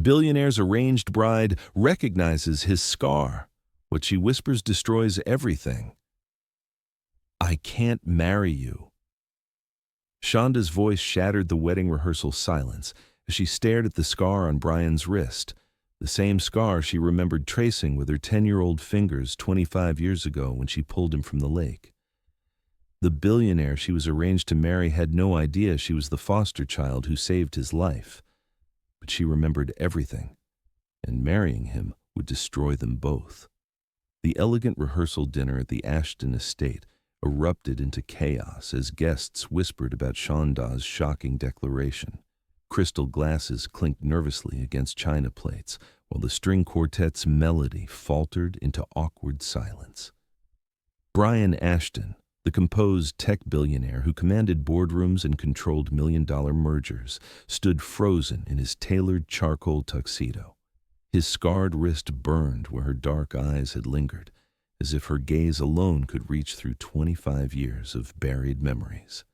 Billionaire's arranged bride recognizes his scar. What she whispers destroys everything. I can't marry you. Shonda's voice shattered the wedding rehearsal silence as she stared at the scar on Brian's wrist, the same scar she remembered tracing with her 10-year-old fingers 25 years ago when she pulled him from the lake. The billionaire she was arranged to marry had no idea she was the foster child who saved his life. But she remembered everything, and marrying him would destroy them both. The elegant rehearsal dinner at the Ashton estate erupted into chaos as guests whispered about Shonda's shocking declaration. Crystal glasses clinked nervously against china plates, while the string quartet's melody faltered into awkward silence. Brian Ashton, the composed tech billionaire who commanded boardrooms and controlled million-dollar mergers, stood frozen in his tailored charcoal tuxedo. His scarred wrist burned where her dark eyes had lingered, as if her gaze alone could reach through 25 years of buried memories.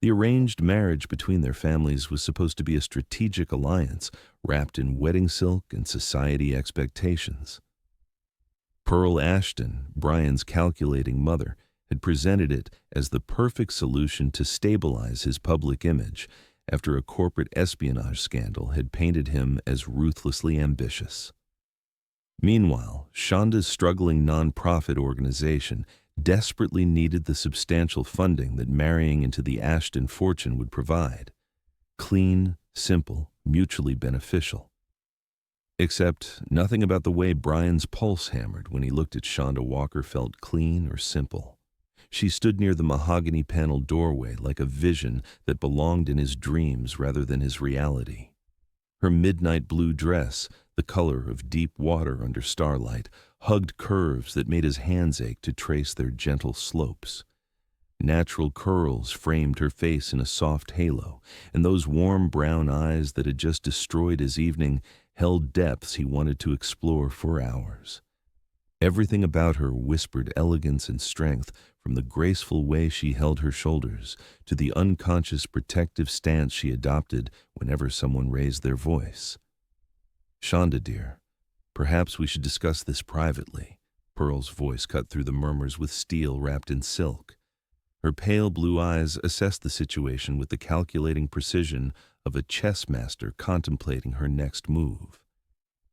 The arranged marriage between their families was supposed to be a strategic alliance wrapped in wedding silk and society expectations. Pearl Ashton, Brian's calculating mother, had presented it as the perfect solution to stabilize his public image after a corporate espionage scandal had painted him as ruthlessly ambitious. Meanwhile, Shonda's struggling nonprofit organization desperately needed the substantial funding that marrying into the Ashton fortune would provide. Clean, simple, mutually beneficial. Except nothing about the way Brian's pulse hammered when he looked at Shonda Walker felt clean or simple. She stood near the mahogany-paneled doorway like a vision that belonged in his dreams rather than his reality. Her midnight blue dress, the color of deep water under starlight, hugged curves that made his hands ache to trace their gentle slopes. Natural curls framed her face in a soft halo, and those warm brown eyes that had just destroyed his evening held depths he wanted to explore for hours. Everything about her whispered elegance and strength, from the graceful way she held her shoulders to the unconscious protective stance she adopted whenever someone raised their voice. Shonda, dear, perhaps we should discuss this privately. Pearl's voice cut through the murmurs with steel wrapped in silk. Her pale blue eyes assessed the situation with the calculating precision of a chess master contemplating her next move.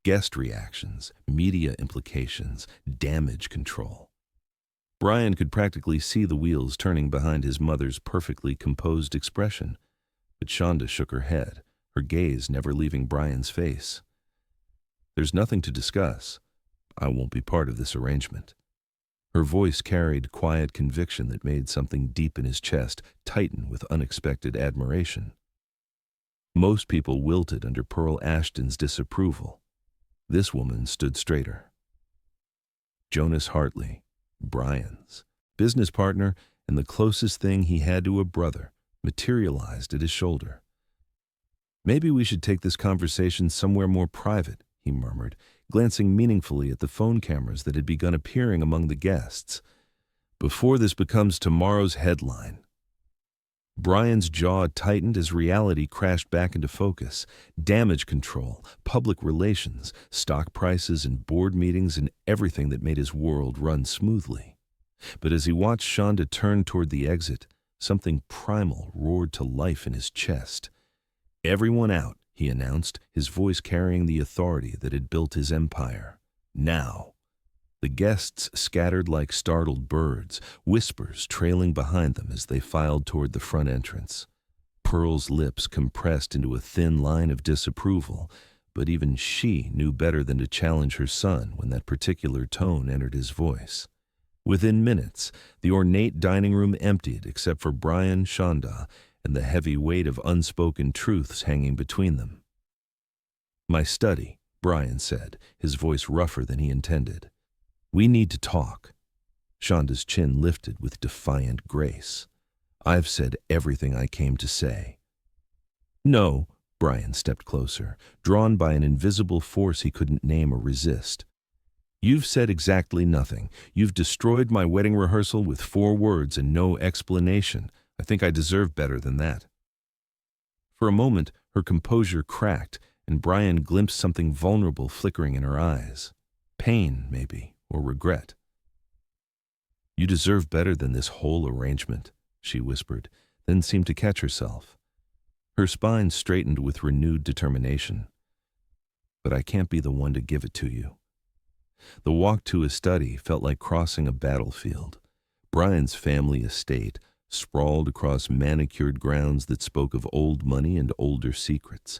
Guest reactions, media implications, damage control. Brian could practically see the wheels turning behind his mother's perfectly composed expression, but Shonda shook her head, her gaze never leaving Brian's face. There's nothing to discuss. I won't be part of this arrangement. Her voice carried quiet conviction that made something deep in his chest tighten with unexpected admiration. Most people wilted under Pearl Ashton's disapproval. This woman stood straighter. Jonas Hartley, Brian's business partner and the closest thing he had to a brother, materialized at his shoulder. Maybe we should take this conversation somewhere more private, he murmured, glancing meaningfully at the phone cameras that had begun appearing among the guests. Before this becomes tomorrow's headline. Brian's jaw tightened as reality crashed back into focus. Damage control, public relations, stock prices and board meetings and everything that made his world run smoothly. But as he watched Shonda turn toward the exit, something primal roared to life in his chest. Everyone out, he announced, his voice carrying the authority that had built his empire. Now. The guests scattered like startled birds, whispers trailing behind them as they filed toward the front entrance. Pearl's lips compressed into a thin line of disapproval, but even she knew better than to challenge her son when that particular tone entered his voice. Within minutes, the ornate dining room emptied except for Brian, Shonda, and the heavy weight of unspoken truths hanging between them. My study, Brian said, his voice rougher than he intended. We need to talk. Shonda's chin lifted with defiant grace. I've said everything I came to say. No, Brian stepped closer, drawn by an invisible force he couldn't name or resist. You've said exactly nothing. You've destroyed my wedding rehearsal with 4 words and no explanation. I think I deserve better than that. For a moment, her composure cracked, and Brian glimpsed something vulnerable flickering in her eyes. Pain, maybe, or regret. "You deserve better than this whole arrangement," she whispered, then seemed to catch herself. Her spine straightened with renewed determination. "But I can't be the one to give it to you." The walk to his study felt like crossing a battlefield. Brian's family estate sprawled across manicured grounds that spoke of old money and older secrets.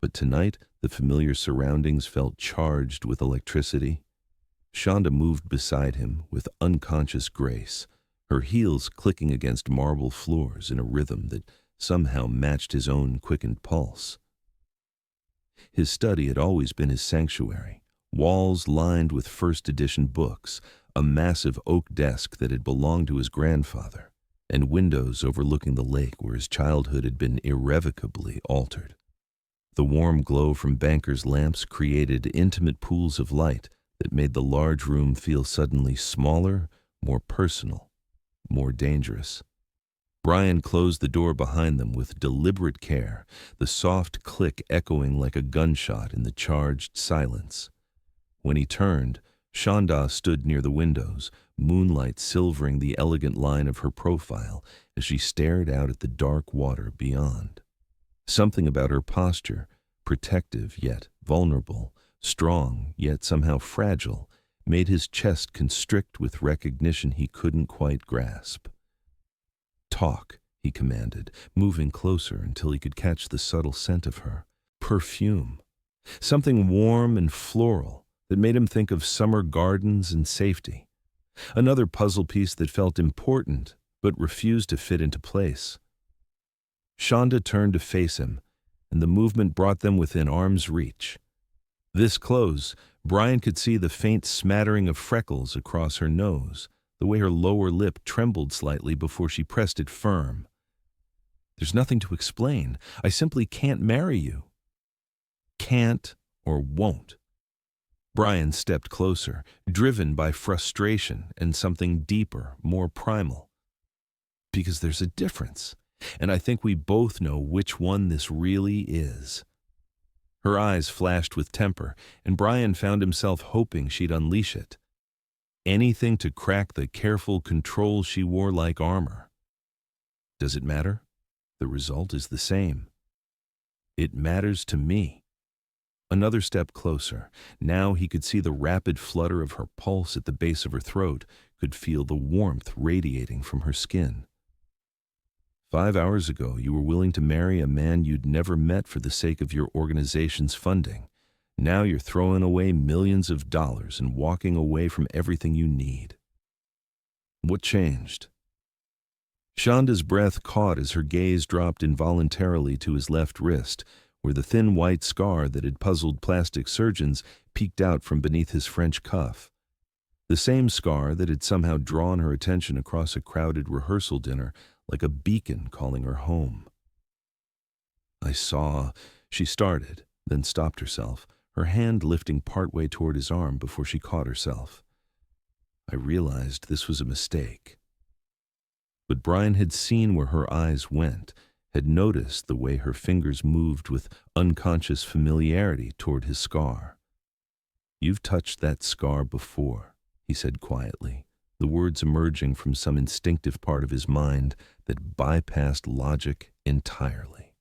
But tonight, the familiar surroundings felt charged with electricity. Shonda moved beside him with unconscious grace, her heels clicking against marble floors in a rhythm that somehow matched his own quickened pulse. His study had always been his sanctuary, walls lined with first edition books, a massive oak desk that had belonged to his grandfather, and windows overlooking the lake where his childhood had been irrevocably altered. The warm glow from bankers' lamps created intimate pools of light that made the large room feel suddenly smaller, more personal, more dangerous. Brian closed the door behind them with deliberate care, the soft click echoing like a gunshot in the charged silence. When he turned, Shonda stood near the windows, moonlight silvering the elegant line of her profile as she stared out at the dark water beyond. Something about her posture, protective yet vulnerable, strong yet somehow fragile, made his chest constrict with recognition he couldn't quite grasp. "Talk," he commanded, moving closer until he could catch the subtle scent of her. Perfume. Something warm and floral that made him think of summer gardens and safety. Another puzzle piece that felt important but refused to fit into place. Shonda turned to face him, and the movement brought them within arm's reach. This close, Brian could see the faint smattering of freckles across her nose, the way her lower lip trembled slightly before she pressed it firm. "There's nothing to explain. I simply can't marry you." Can't or won't. Brian stepped closer, driven by frustration and something deeper, more primal. "Because there's a difference, and I think we both know which one this really is." Her eyes flashed with temper, and Brian found himself hoping she'd unleash it. Anything to crack the careful control she wore like armor. Does it matter? The result is the same. It matters to me. Another step closer. Now he could see the rapid flutter of her pulse at the base of her throat, could feel the warmth radiating from her skin. 5 hours ago, you were willing to marry a man you'd never met for the sake of your organization's funding. Now you're throwing away millions of dollars and walking away from everything you need. What changed? Shonda's breath caught as her gaze dropped involuntarily to his left wrist, where the thin white scar that had puzzled plastic surgeons peeked out from beneath his French cuff. The same scar that had somehow drawn her attention across a crowded rehearsal dinner like a beacon calling her home. "I saw," she started, then stopped herself, her hand lifting partway toward his arm before she caught herself. "I realized this was a mistake." But Brian had seen where her eyes went, had noticed the way her fingers moved with unconscious familiarity toward his scar. "You've touched that scar before," he said quietly, the words emerging from some instinctive part of his mind that bypassed logic entirely.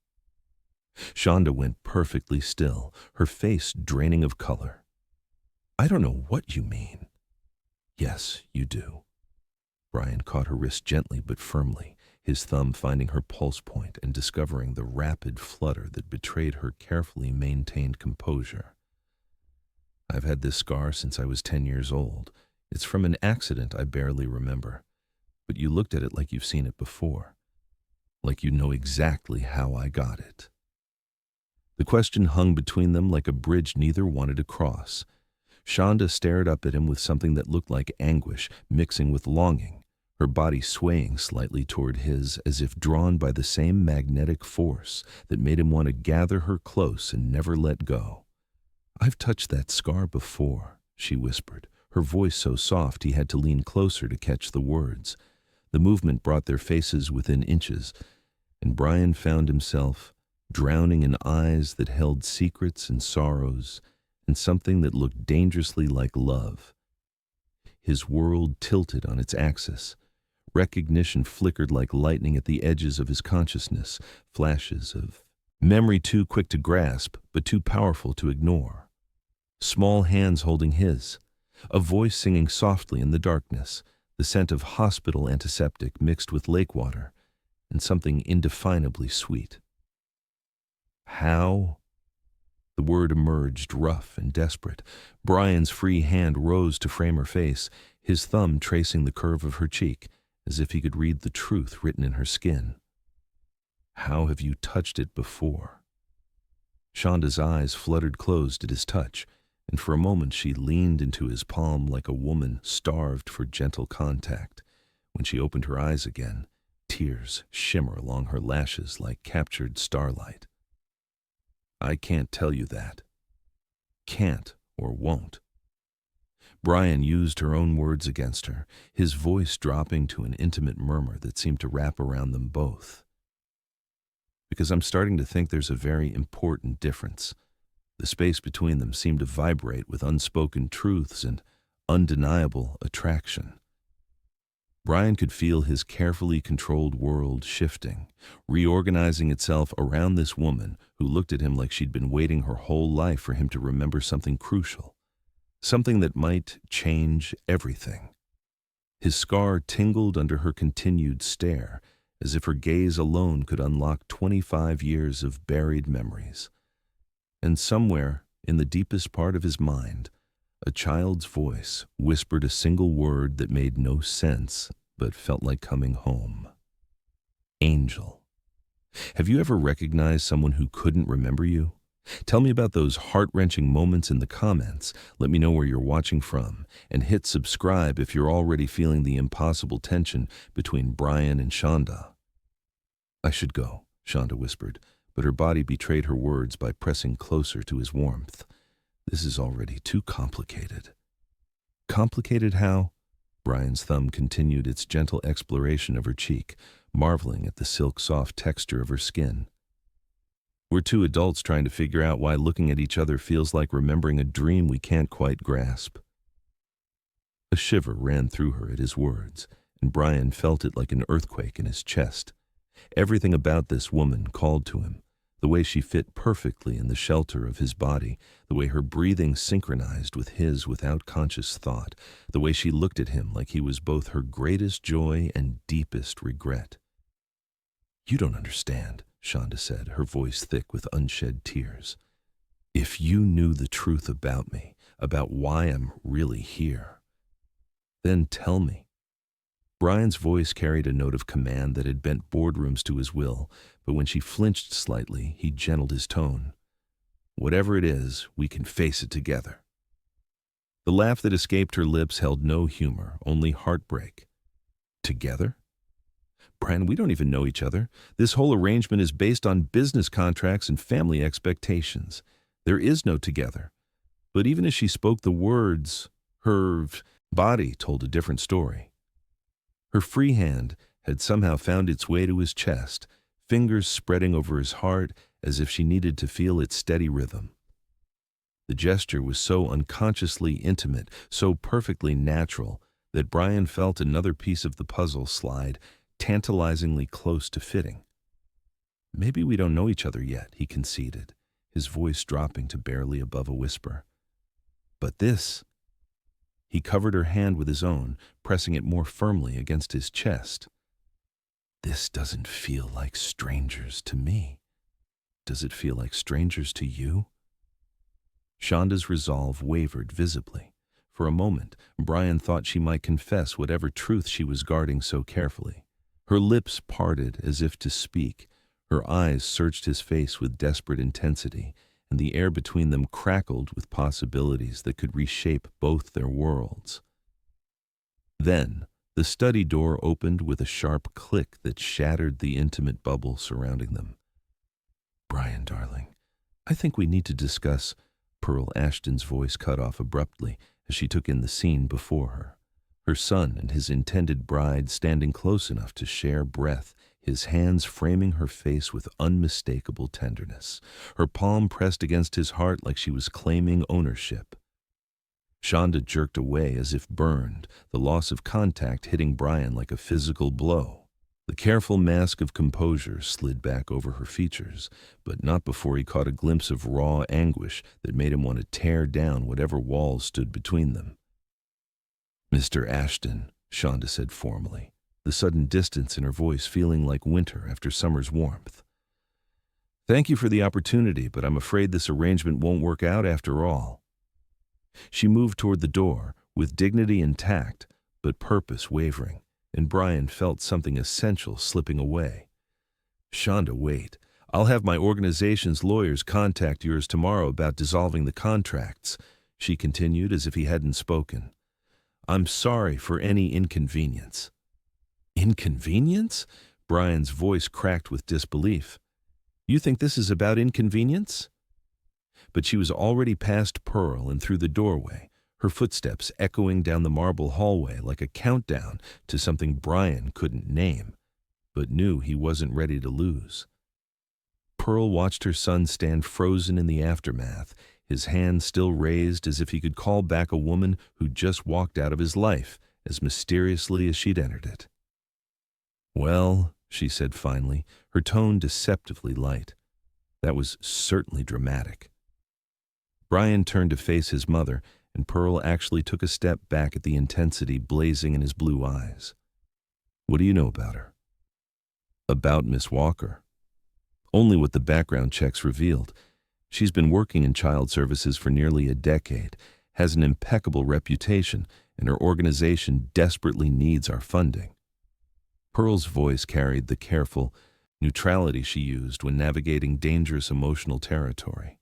Shonda went perfectly still, her face draining of color. "I don't know what you mean." "Yes, you do." Brian caught her wrist gently but firmly, his thumb finding her pulse point and discovering the rapid flutter that betrayed her carefully maintained composure. "I've had this scar since I was 10 years old. It's from an accident I barely remember. But you looked at it like you've seen it before. Like you know exactly how I got it." The question hung between them like a bridge neither wanted to cross. Shonda stared up at him with something that looked like anguish mixing with longing, her body swaying slightly toward his as if drawn by the same magnetic force that made him want to gather her close and never let go. "I've touched that scar before," she whispered, her voice so soft he had to lean closer to catch the words. The movement brought their faces within inches, and Brian found himself drowning in eyes that held secrets and sorrows and something that looked dangerously like love. His world tilted on its axis. Recognition flickered like lightning at the edges of his consciousness, flashes of memory too quick to grasp, but too powerful to ignore. Small hands holding his, a voice singing softly in the darkness, the scent of hospital antiseptic mixed with lake water, and something indefinably sweet. How? The word emerged rough and desperate. Brian's free hand rose to frame her face, his thumb tracing the curve of her cheek, as if he could read the truth written in her skin. How have you touched it before? Shonda's eyes fluttered closed at his touch, and for a moment she leaned into his palm like a woman starved for gentle contact. When she opened her eyes again, tears shimmer along her lashes like captured starlight. I can't tell you that. Can't or won't. Brian used her own words against her, his voice dropping to an intimate murmur that seemed to wrap around them both. Because I'm starting to think there's a very important difference. The space between them seemed to vibrate with unspoken truths and undeniable attraction. Brian could feel his carefully controlled world shifting, reorganizing itself around this woman who looked at him like she'd been waiting her whole life for him to remember something crucial, something that might change everything. His scar tingled under her continued stare, as if her gaze alone could unlock 25 years of buried memories. And somewhere, in the deepest part of his mind, a child's voice whispered a single word that made no sense but felt like coming home. Angel. Have you ever recognized someone who couldn't remember you? Tell me about those heart-wrenching moments in the comments. Let me know where you're watching from, and hit subscribe if you're already feeling the impossible tension between Brian and Shonda. I should go, Shonda whispered, but her body betrayed her words by pressing closer to his warmth. This is already too complicated. Complicated how? Brian's thumb continued its gentle exploration of her cheek, marveling at the silk-soft texture of her skin. We're two adults trying to figure out why looking at each other feels like remembering a dream we can't quite grasp. A shiver ran through her at his words, and Brian felt it like an earthquake in his chest. Everything about this woman called to him. The way she fit perfectly in the shelter of his body, the way her breathing synchronized with his without conscious thought, the way she looked at him like he was both her greatest joy and deepest regret. You don't understand, Shonda said, her voice thick with unshed tears. If you knew the truth about me, about why I'm really here, then tell me. Brian's voice carried a note of command that had bent boardrooms to his will, but when she flinched slightly, he gentled his tone. Whatever it is, we can face it together. The laugh that escaped her lips held no humor, only heartbreak. Together? Brian, we don't even know each other. This whole arrangement is based on business contracts and family expectations. There is no together. But even as she spoke the words, her body told a different story. Her free hand had somehow found its way to his chest, fingers spreading over his heart as if she needed to feel its steady rhythm. The gesture was so unconsciously intimate, so perfectly natural, that Brian felt another piece of the puzzle slide tantalizingly close to fitting. Maybe we don't know each other yet, he conceded, his voice dropping to barely above a whisper. But this... He covered her hand with his own, pressing it more firmly against his chest. This doesn't feel like strangers to me. Does it feel like strangers to you? Shonda's resolve wavered visibly. For a moment, Brian thought she might confess whatever truth she was guarding so carefully. Her lips parted as if to speak. Her eyes searched his face with desperate intensity, and the air between them crackled with possibilities that could reshape both their worlds. Then, the study door opened with a sharp click that shattered the intimate bubble surrounding them. Brian, darling, I think we need to discuss, Pearl Ashton's voice cut off abruptly as she took in the scene before her. Her son and his intended bride standing close enough to share breath, his hands framing her face with unmistakable tenderness, her palm pressed against his heart like she was claiming ownership. Shonda jerked away as if burned, the loss of contact hitting Brian like a physical blow. The careful mask of composure slid back over her features, but not before he caught a glimpse of raw anguish that made him want to tear down whatever walls stood between them. "Mr. Ashton," Shonda said formally, the sudden distance in her voice feeling like winter after summer's warmth. "Thank you for the opportunity, but I'm afraid this arrangement won't work out after all." She moved toward the door, with dignity intact, but purpose wavering, and Brian felt something essential slipping away. "Shonda, wait. I'll have my organization's lawyers contact yours tomorrow about dissolving the contracts," she continued as if he hadn't spoken. "I'm sorry for any inconvenience." "Inconvenience?" Brian's voice cracked with disbelief. "You think this is about inconvenience?" But she was already past Pearl and through the doorway, her footsteps echoing down the marble hallway like a countdown to something Brian couldn't name, but knew he wasn't ready to lose. Pearl watched her son stand frozen in the aftermath, his hand still raised as if he could call back a woman who'd just walked out of his life as mysteriously as she'd entered it. "Well," she said finally, her tone deceptively light. That was certainly dramatic. Brian turned to face his mother, and Pearl actually took a step back at the intensity blazing in his blue eyes. "What do you know about her?" "About Miss Walker?" "Only what the background checks revealed. She's been working in child services for nearly a decade, has an impeccable reputation, and her organization desperately needs our funding." Pearl's voice carried the careful neutrality she used when navigating dangerous emotional territory.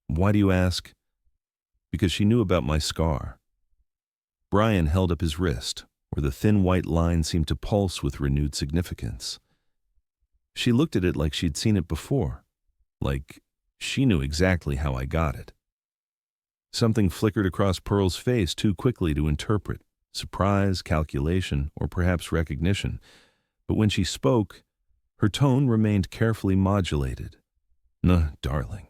"Why do you ask?" "Because she knew about my scar." Brian held up his wrist, where the thin white line seemed to pulse with renewed significance. "She looked at it like she'd seen it before, like she knew exactly how I got it." Something flickered across Pearl's face too quickly to interpret, surprise, calculation, or perhaps recognition, but when she spoke, her tone remained carefully modulated. "No, darling.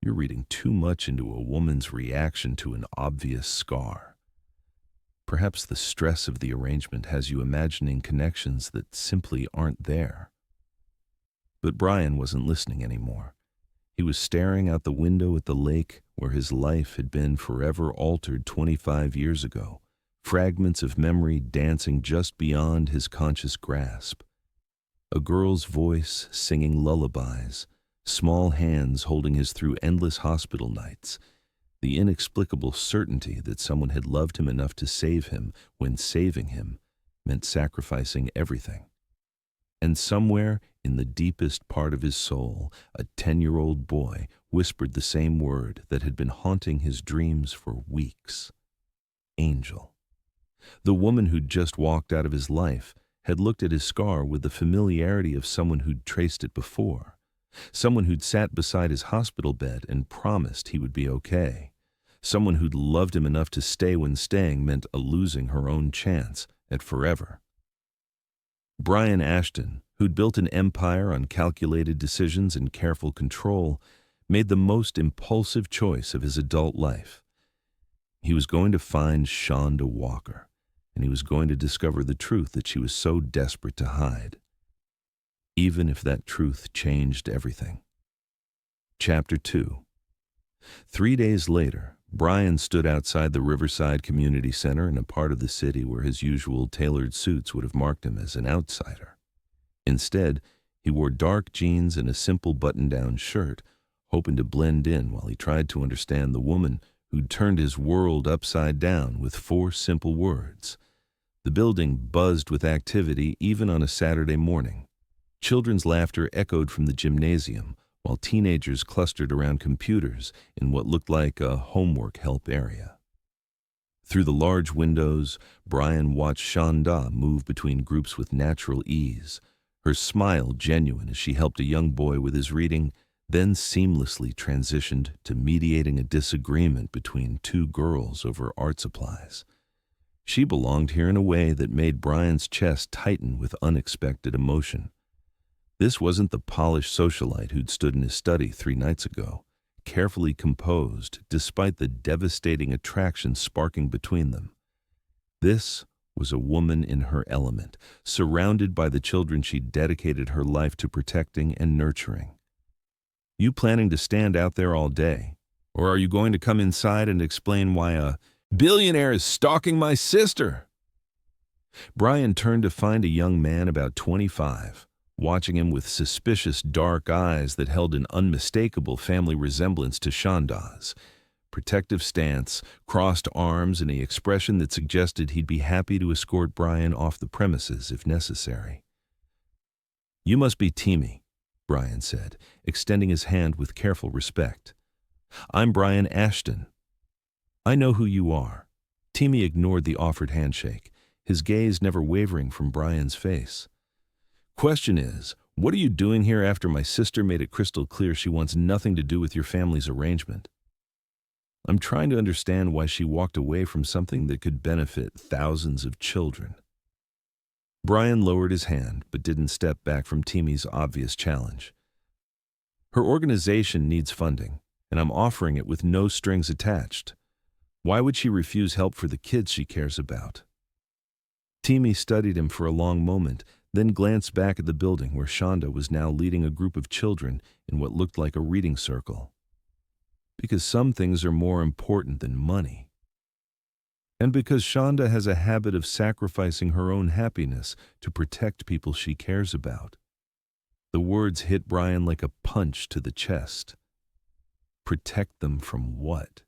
You're reading too much into a woman's reaction to an obvious scar. Perhaps the stress of the arrangement has you imagining connections that simply aren't there." But Brian wasn't listening anymore. He was staring out the window at the lake where his life had been forever altered 25 years ago, fragments of memory dancing just beyond his conscious grasp. A girl's voice singing lullabies, small hands holding his through endless hospital nights, the inexplicable certainty that someone had loved him enough to save him when saving him meant sacrificing everything. And somewhere in the deepest part of his soul, a 10-year-old boy whispered the same word that had been haunting his dreams for weeks. Angel. The woman who'd just walked out of his life had looked at his scar with the familiarity of someone who'd traced it before. Someone who'd sat beside his hospital bed and promised he would be okay. Someone who'd loved him enough to stay when staying meant a losing her own chance at forever. Brian Ashton, who'd built an empire on calculated decisions and careful control, made the most impulsive choice of his adult life. He was going to find Shonda Walker, and he was going to discover the truth that she was so desperate to hide, even if that truth changed everything. Chapter 2. 3 days later, Brian stood outside the Riverside Community Center in a part of the city where his usual tailored suits would have marked him as an outsider. Instead, he wore dark jeans and a simple button-down shirt, hoping to blend in while he tried to understand the woman who'd turned his world upside down with 4 simple words. The building buzzed with activity even on a Saturday morning. Children's laughter echoed from the gymnasium, while teenagers clustered around computers in what looked like a homework help area. Through the large windows, Brian watched Shonda move between groups with natural ease, her smile genuine as she helped a young boy with his reading, then seamlessly transitioned to mediating a disagreement between 2 girls over art supplies. She belonged here in a way that made Brian's chest tighten with unexpected emotion. This wasn't the polished socialite who'd stood in his study 3 nights ago, carefully composed despite the devastating attraction sparking between them. This was a woman in her element, surrounded by the children she'd dedicated her life to protecting and nurturing. You planning to stand out there all day? Or are you going to come inside and explain why a billionaire is stalking my sister? Brian turned to find a young man about 25, watching him with suspicious dark eyes that held an unmistakable family resemblance to Shonda's. Protective stance, crossed arms, and an expression that suggested he'd be happy to escort Brian off the premises if necessary. "You must be Timmy," Brian said, extending his hand with careful respect. "I'm Brian Ashton." "I know who you are." Timmy ignored the offered handshake, his gaze never wavering from Brian's face. "Question is, what are you doing here after my sister made it crystal clear she wants nothing to do with your family's arrangement?" "I'm trying to understand why she walked away from something that could benefit thousands of children." Brian lowered his hand but didn't step back from Timmy's obvious challenge. "Her organization needs funding, and I'm offering it with no strings attached. Why would she refuse help for the kids she cares about?" Timmy studied him for a long moment, then glanced back at the building where Shonda was now leading a group of children in what looked like a reading circle. "Because some things are more important than money. And because Shonda has a habit of sacrificing her own happiness to protect people she cares about." The words hit Brian like a punch to the chest. Protect them from what?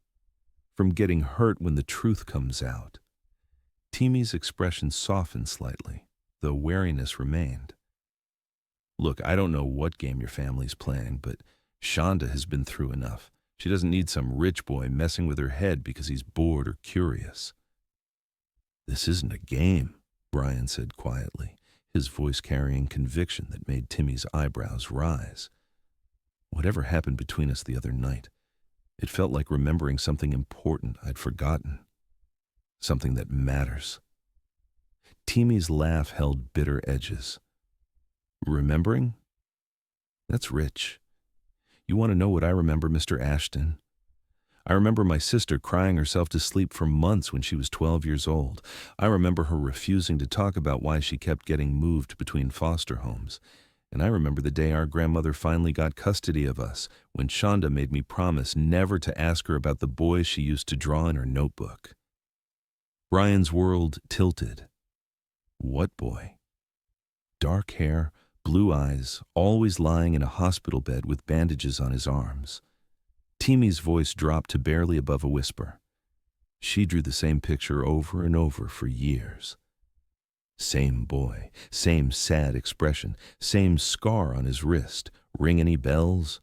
From getting hurt when the truth comes out. Timmy's expression softened slightly, though wariness remained. "Look, I don't know what game your family's playing, but Shonda has been through enough. She doesn't need some rich boy messing with her head because he's bored or curious." "This isn't a game," Brian said quietly, his voice carrying conviction that made Timmy's eyebrows rise. "Whatever happened between us the other night, it felt like remembering something important I'd forgotten. Something that matters." Timmy's laugh held bitter edges. "Remembering? That's rich. You want to know what I remember, Mr. Ashton? I remember my sister crying herself to sleep for months when she was 12 years old. I remember her refusing to talk about why she kept getting moved between foster homes. And I remember the day our grandmother finally got custody of us, when Shonda made me promise never to ask her about the boys she used to draw in her notebook." Brian's world tilted. What boy? Dark hair, blue eyes, always lying in a hospital bed with bandages on his arms. Timmy's voice dropped to barely above a whisper. She drew the same picture over and over for years. Same boy, same sad expression, same scar on his wrist. Ring any bells?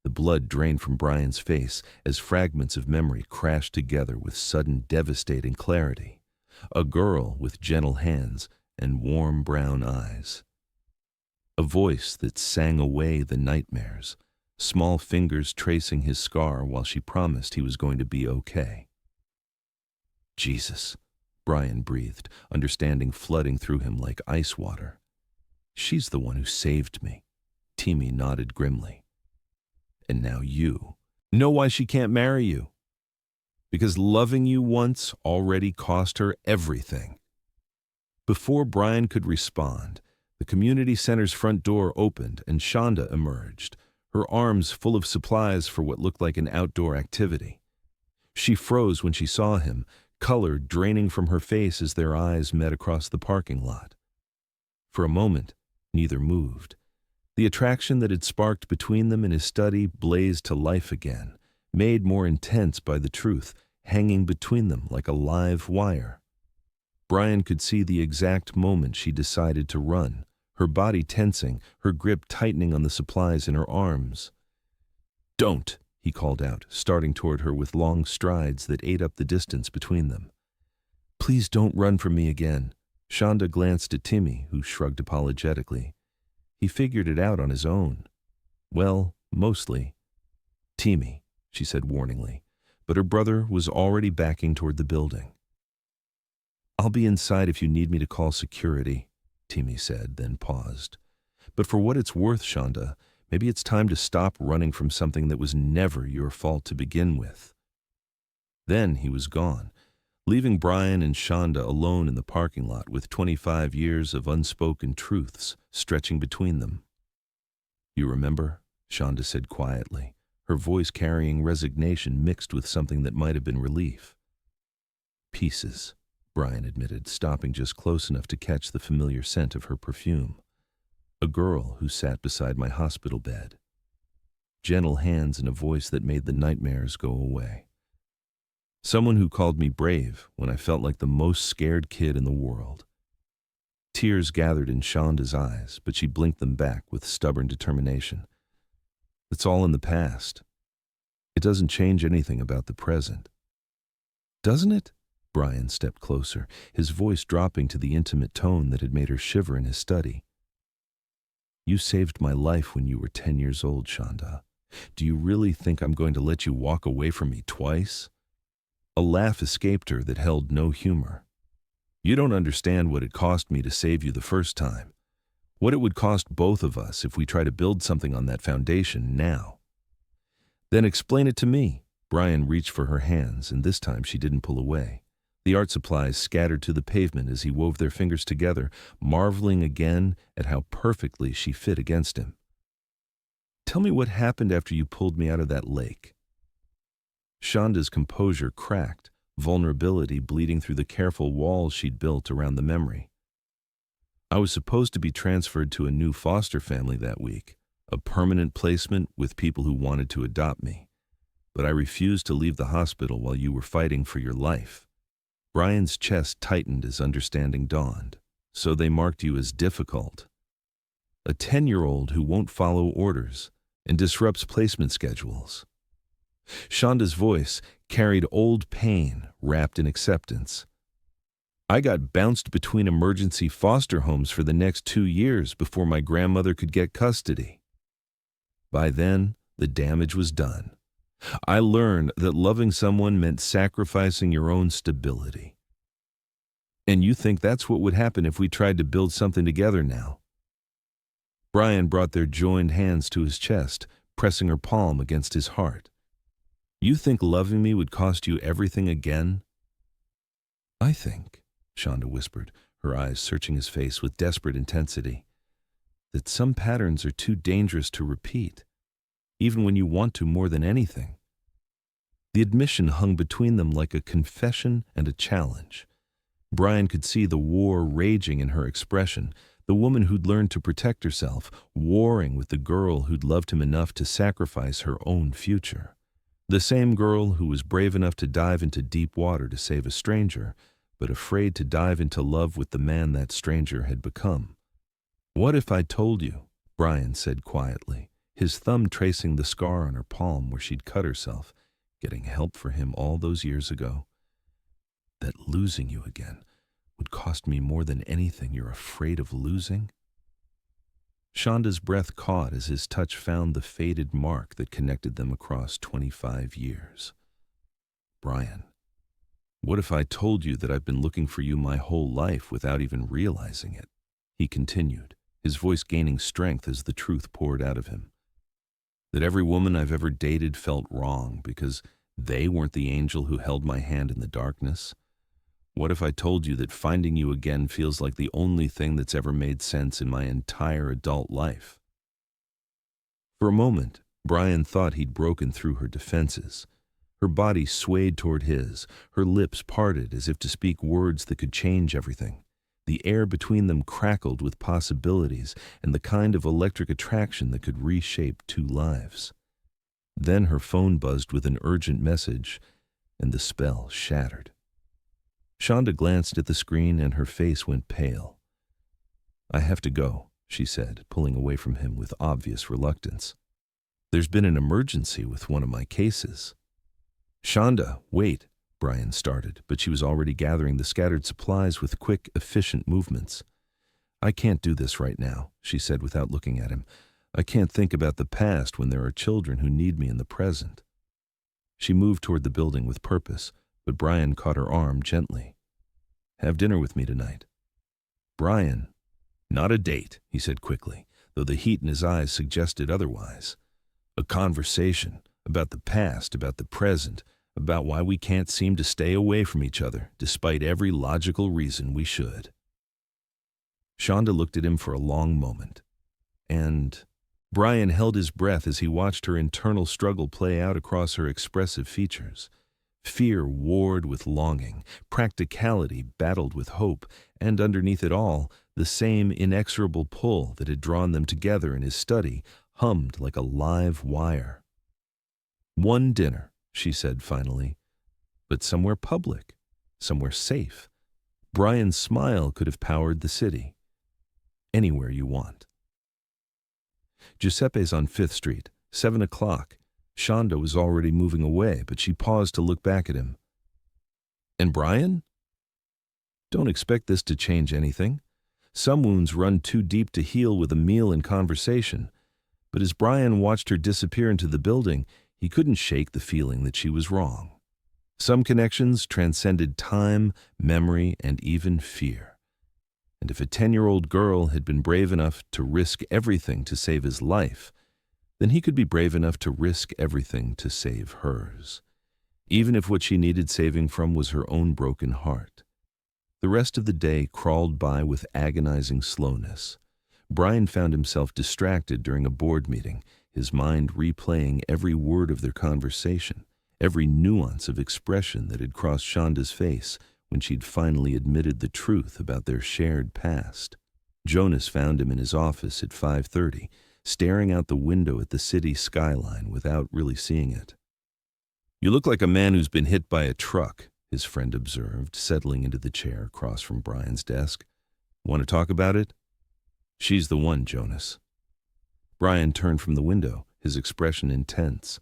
The blood drained from Brian's face as fragments of memory crashed together with sudden devastating clarity. A girl with gentle hands and warm brown eyes. A voice that sang away the nightmares, small fingers tracing his scar while she promised he was going to be okay. Jesus, Brian breathed, understanding flooding through him like ice water. She's the one who saved me. Timmy nodded grimly. And now you know why she can't marry you. Because loving you once already cost her everything. Before Brian could respond, the community center's front door opened and Shonda emerged, her arms full of supplies for what looked like an outdoor activity. She froze when she saw him, color draining from her face as their eyes met across the parking lot. For a moment, neither moved. The attraction that had sparked between them in his study blazed to life again, made more intense by the truth hanging between them like a live wire. Brian could see the exact moment she decided to run, her body tensing, her grip tightening on the supplies in her arms. "Don't!" he called out, starting toward her with long strides that ate up the distance between them. "Please don't run from me again." Shonda glanced at Timmy, who shrugged apologetically. He figured it out on his own. Well, mostly. "Timmy," she said warningly, but her brother was already backing toward the building. I'll be inside if you need me to call security, Timmy said, then paused. But for what it's worth, Shonda, maybe it's time to stop running from something that was never your fault to begin with. Then he was gone, leaving Brian and Shonda alone in the parking lot with 25 years of unspoken truths stretching between them. You remember? Shonda said quietly, her voice carrying resignation mixed with something that might have been relief. Pieces, Brian admitted, stopping just close enough to catch the familiar scent of her perfume. A girl who sat beside my hospital bed. Gentle hands and a voice that made the nightmares go away. Someone who called me brave when I felt like the most scared kid in the world. Tears gathered in Shonda's eyes, but she blinked them back with stubborn determination. It's all in the past. It doesn't change anything about the present. Doesn't it? Brian stepped closer, his voice dropping to the intimate tone that had made her shiver in his study. You saved my life when you were 10 years old, Shonda. Do you really think I'm going to let you walk away from me twice? A laugh escaped her that held no humor. You don't understand what it cost me to save you the first time. What it would cost both of us if we try to build something on that foundation now. Then explain it to me. Brian reached for her hands, and this time she didn't pull away. The art supplies scattered to the pavement as he wove their fingers together, marveling again at how perfectly she fit against him. Tell me what happened after you pulled me out of that lake. Shonda's composure cracked, vulnerability bleeding through the careful walls she'd built around the memory. I was supposed to be transferred to a new foster family that week, a permanent placement with people who wanted to adopt me. But I refused to leave the hospital while you were fighting for your life. Brian's chest tightened as understanding dawned. So they marked you as difficult. A 10-year-old who won't follow orders and disrupts placement schedules. Shonda's voice carried old pain wrapped in acceptance. I got bounced between emergency foster homes for the next 2 years before my grandmother could get custody. By then, the damage was done. I learned that loving someone meant sacrificing your own stability. And you think that's what would happen if we tried to build something together now? Brian brought their joined hands to his chest, pressing her palm against his heart. You think loving me would cost you everything again? I think, Shonda whispered, her eyes searching his face with desperate intensity, that some patterns are too dangerous to repeat, even when you want to more than anything. The admission hung between them like a confession and a challenge. Brian could see the war raging in her expression, the woman who'd learned to protect herself, warring with the girl who'd loved him enough to sacrifice her own future. The same girl who was brave enough to dive into deep water to save a stranger, but afraid to dive into love with the man that stranger had become. What if I told you? Brian said quietly, his thumb tracing the scar on her palm where she'd cut herself, getting help for him all those years ago. That losing you again would cost me more than anything you're afraid of losing? Shonda's breath caught as his touch found the faded mark that connected them across 25 years. Brian, what if I told you that I've been looking for you my whole life without even realizing it? He continued, his voice gaining strength as the truth poured out of him. That every woman I've ever dated felt wrong because they weren't the angel who held my hand in the darkness? What if I told you that finding you again feels like the only thing that's ever made sense in my entire adult life? For a moment, Brian thought he'd broken through her defenses. Her body swayed toward his, her lips parted as if to speak words that could change everything. The air between them crackled with possibilities and the kind of electric attraction that could reshape two lives. Then her phone buzzed with an urgent message, and the spell shattered. Shonda glanced at the screen and her face went pale. I have to go, she said, pulling away from him with obvious reluctance. There's been an emergency with one of my cases. Shonda, wait, Brian started, but she was already gathering the scattered supplies with quick, efficient movements. I can't do this right now, she said without looking at him. I can't think about the past when there are children who need me in the present. She moved toward the building with purpose, but Brian caught her arm gently. Have dinner with me tonight." "Brian." "Not a date," he said quickly, though the heat in his eyes suggested otherwise. "A conversation about the past, about the present, about why we can't seem to stay away from each other, despite every logical reason we should." Shonda looked at him for a long moment. And Brian held his breath as he watched her internal struggle play out across her expressive features. Fear warred with longing, practicality battled with hope, and underneath it all, the same inexorable pull that had drawn them together in his study hummed like a live wire. "One dinner," she said finally, "but somewhere public, somewhere safe." Brian's smile could have powered the city. "Anywhere you want." Giuseppe's on 5th Street, 7 o'clock. Shonda was already moving away, but she paused to look back at him. "And Brian?" "Don't expect this to change anything. Some wounds run too deep to heal with a meal and conversation." But as Brian watched her disappear into the building, he couldn't shake the feeling that she was wrong. Some connections transcended time, memory, and even fear. And if a 10-year-old girl had been brave enough to risk everything to save his life, then he could be brave enough to risk everything to save hers, even if what she needed saving from was her own broken heart. The rest of the day crawled by with agonizing slowness. Brian found himself distracted during a board meeting, his mind replaying every word of their conversation, every nuance of expression that had crossed Shonda's face when she'd finally admitted the truth about their shared past. Jonas found him in his office at 5:30, staring out the window at the city skyline without really seeing it. "You look like a man who's been hit by a truck," his friend observed, settling into the chair across from Brian's desk. "Want to talk about it?" "She's the one, Jonas." Brian turned from the window, his expression intense.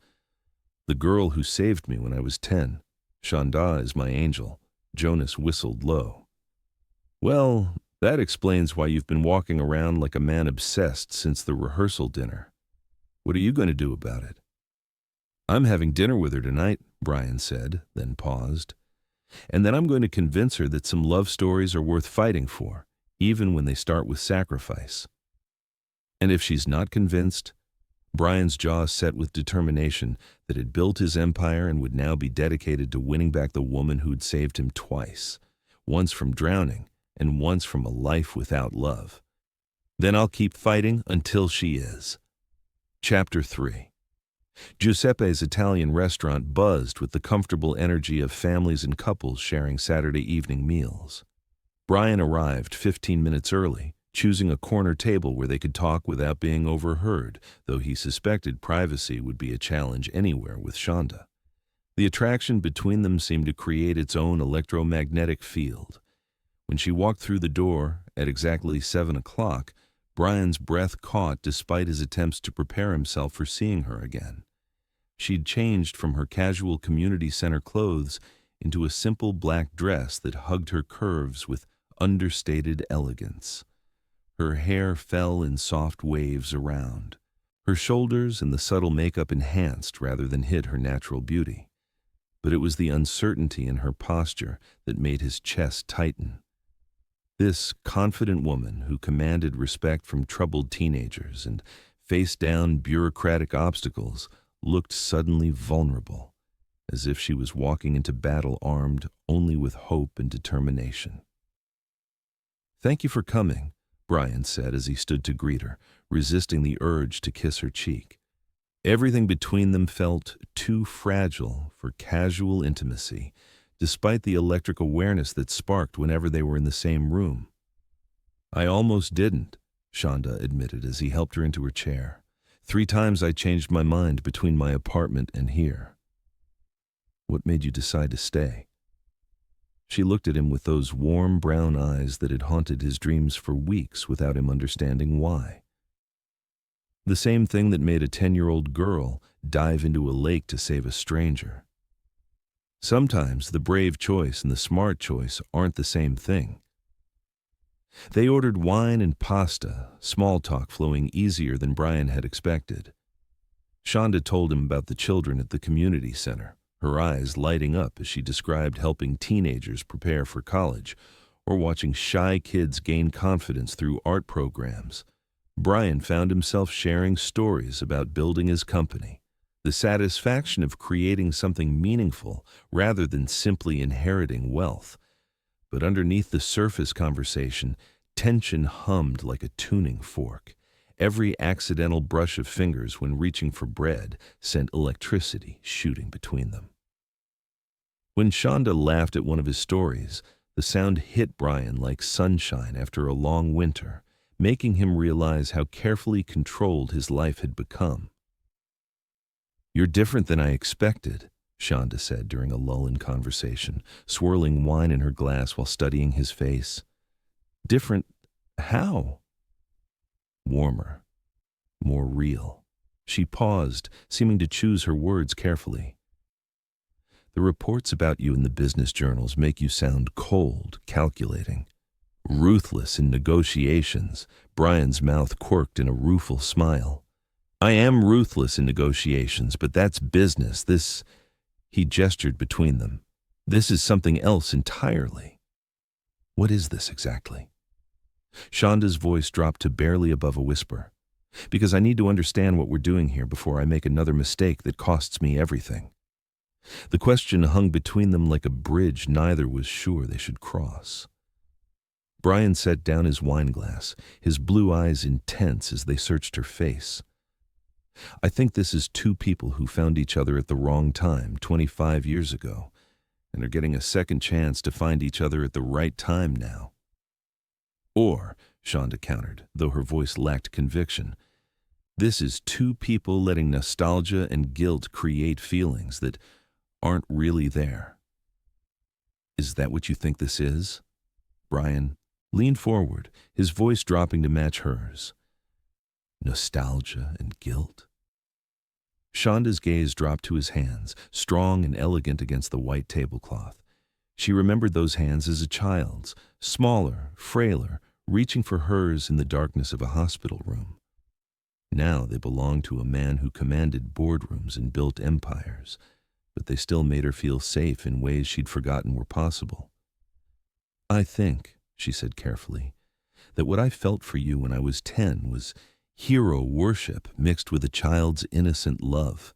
"The girl who saved me when I was 10. Shonda is my angel." Jonas whistled low. "Well, that explains why you've been walking around like a man obsessed since the rehearsal dinner. What are you going to do about it?" "I'm having dinner with her tonight," Brian said, then paused. "And then I'm going to convince her that some love stories are worth fighting for, even when they start with sacrifice." And if she's not convinced? Brian's jaw set with determination that had built his empire and would now be dedicated to winning back the woman who'd saved him twice, once from drowning and once from a life without love. "Then I'll keep fighting until she is." Chapter 3. Giuseppe's Italian restaurant buzzed with the comfortable energy of families and couples sharing Saturday evening meals. Brian arrived 15 minutes early, choosing a corner table where they could talk without being overheard, though he suspected privacy would be a challenge anywhere with Shonda. The attraction between them seemed to create its own electromagnetic field. When she walked through the door at exactly 7 o'clock, Brian's breath caught despite his attempts to prepare himself for seeing her again. She'd changed from her casual community center clothes into a simple black dress that hugged her curves with understated elegance. Her hair fell in soft waves around. Her shoulders and the subtle makeup enhanced rather than hid her natural beauty. But it was the uncertainty in her posture that made his chest tighten. This confident woman who commanded respect from troubled teenagers and faced down bureaucratic obstacles looked suddenly vulnerable, as if she was walking into battle armed only with hope and determination. "Thank you for coming," Brian said as he stood to greet her, resisting the urge to kiss her cheek. Everything between them felt too fragile for casual intimacy, despite the electric awareness that sparked whenever they were in the same room. "I almost didn't," Shonda admitted as he helped her into her chair. 3 times I changed my mind between my apartment and here." "What made you decide to stay?" She looked at him with those warm brown eyes that had haunted his dreams for weeks without him understanding why. The same thing that made a 10-year-old girl dive into a lake to save a stranger. Sometimes the brave choice and the smart choice aren't the same thing. They ordered wine and pasta, small talk flowing easier than Brian had expected. Shonda told him about the children at the community center, her eyes lighting up as she described helping teenagers prepare for college, or watching shy kids gain confidence through art programs, Brian found himself sharing stories about building his company, the satisfaction of creating something meaningful rather than simply inheriting wealth. But underneath the surface conversation, tension hummed like a tuning fork. Every accidental brush of fingers when reaching for bread sent electricity shooting between them. When Shonda laughed at one of his stories, the sound hit Brian like sunshine after a long winter, making him realize how carefully controlled his life had become. "You're different than I expected," Shonda said during a lull in conversation, swirling wine in her glass while studying his face. "Different? How?" "Warmer. More real." She paused, seeming to choose her words carefully. "The reports about you in the business journals make you sound cold, calculating, ruthless in negotiations." Brian's mouth quirked in a rueful smile. "I am ruthless in negotiations, but that's business. This," he gestured between them, "this is something else entirely." "What is this exactly?" Shonda's voice dropped to barely above a whisper. "Because I need to understand what we're doing here before I make another mistake that costs me everything." The question hung between them like a bridge neither was sure they should cross. Brian set down his wineglass, his blue eyes intense as they searched her face. "I think this is two people who found each other at the wrong time 25 years ago, and are getting a second chance to find each other at the right time now." "Or," Shonda countered, though her voice lacked conviction, "this is two people letting nostalgia and guilt create feelings that aren't really there." "Is that what you think this is?" Brian leaned forward, his voice dropping to match hers. "Nostalgia and guilt?" Shonda's gaze dropped to his hands, strong and elegant against the white tablecloth. She remembered those hands as a child's, smaller, frailer, reaching for hers in the darkness of a hospital room. Now they belonged to a man who commanded boardrooms and built empires, but they still made her feel safe in ways she'd forgotten were possible. "I think," she said carefully, "that what I felt for you when I was 10 was hero worship mixed with a child's innocent love.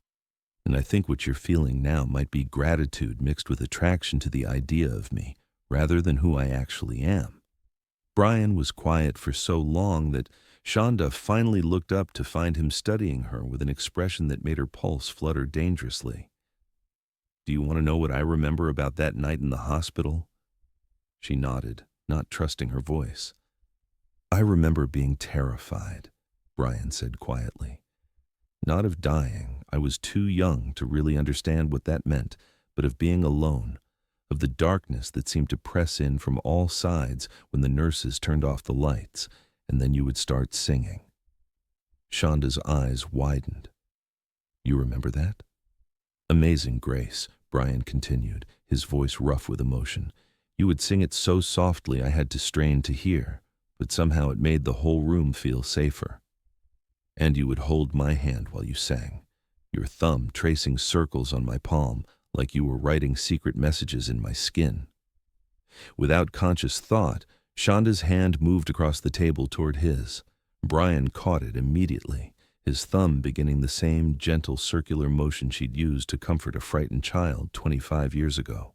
And I think what you're feeling now might be gratitude mixed with attraction to the idea of me, rather than who I actually am." Brian was quiet for so long that Shonda finally looked up to find him studying her with an expression that made her pulse flutter dangerously. "Do you want to know what I remember about that night in the hospital?" She nodded, not trusting her voice. "I remember being terrified," Brian said quietly. "Not of dying. I was too young to really understand what that meant, but of being alone, of the darkness that seemed to press in from all sides when the nurses turned off the lights, and then you would start singing." Shonda's eyes widened. "You remember that?" "Amazing Grace," Brian continued, his voice rough with emotion. "You would sing it so softly I had to strain to hear, but somehow it made the whole room feel safer. And you would hold my hand while you sang, your thumb tracing circles on my palm like you were writing secret messages in my skin." Without conscious thought, Shonda's hand moved across the table toward his. Brian caught it immediately, his thumb beginning the same gentle circular motion she'd used to comfort a frightened child 25 years ago.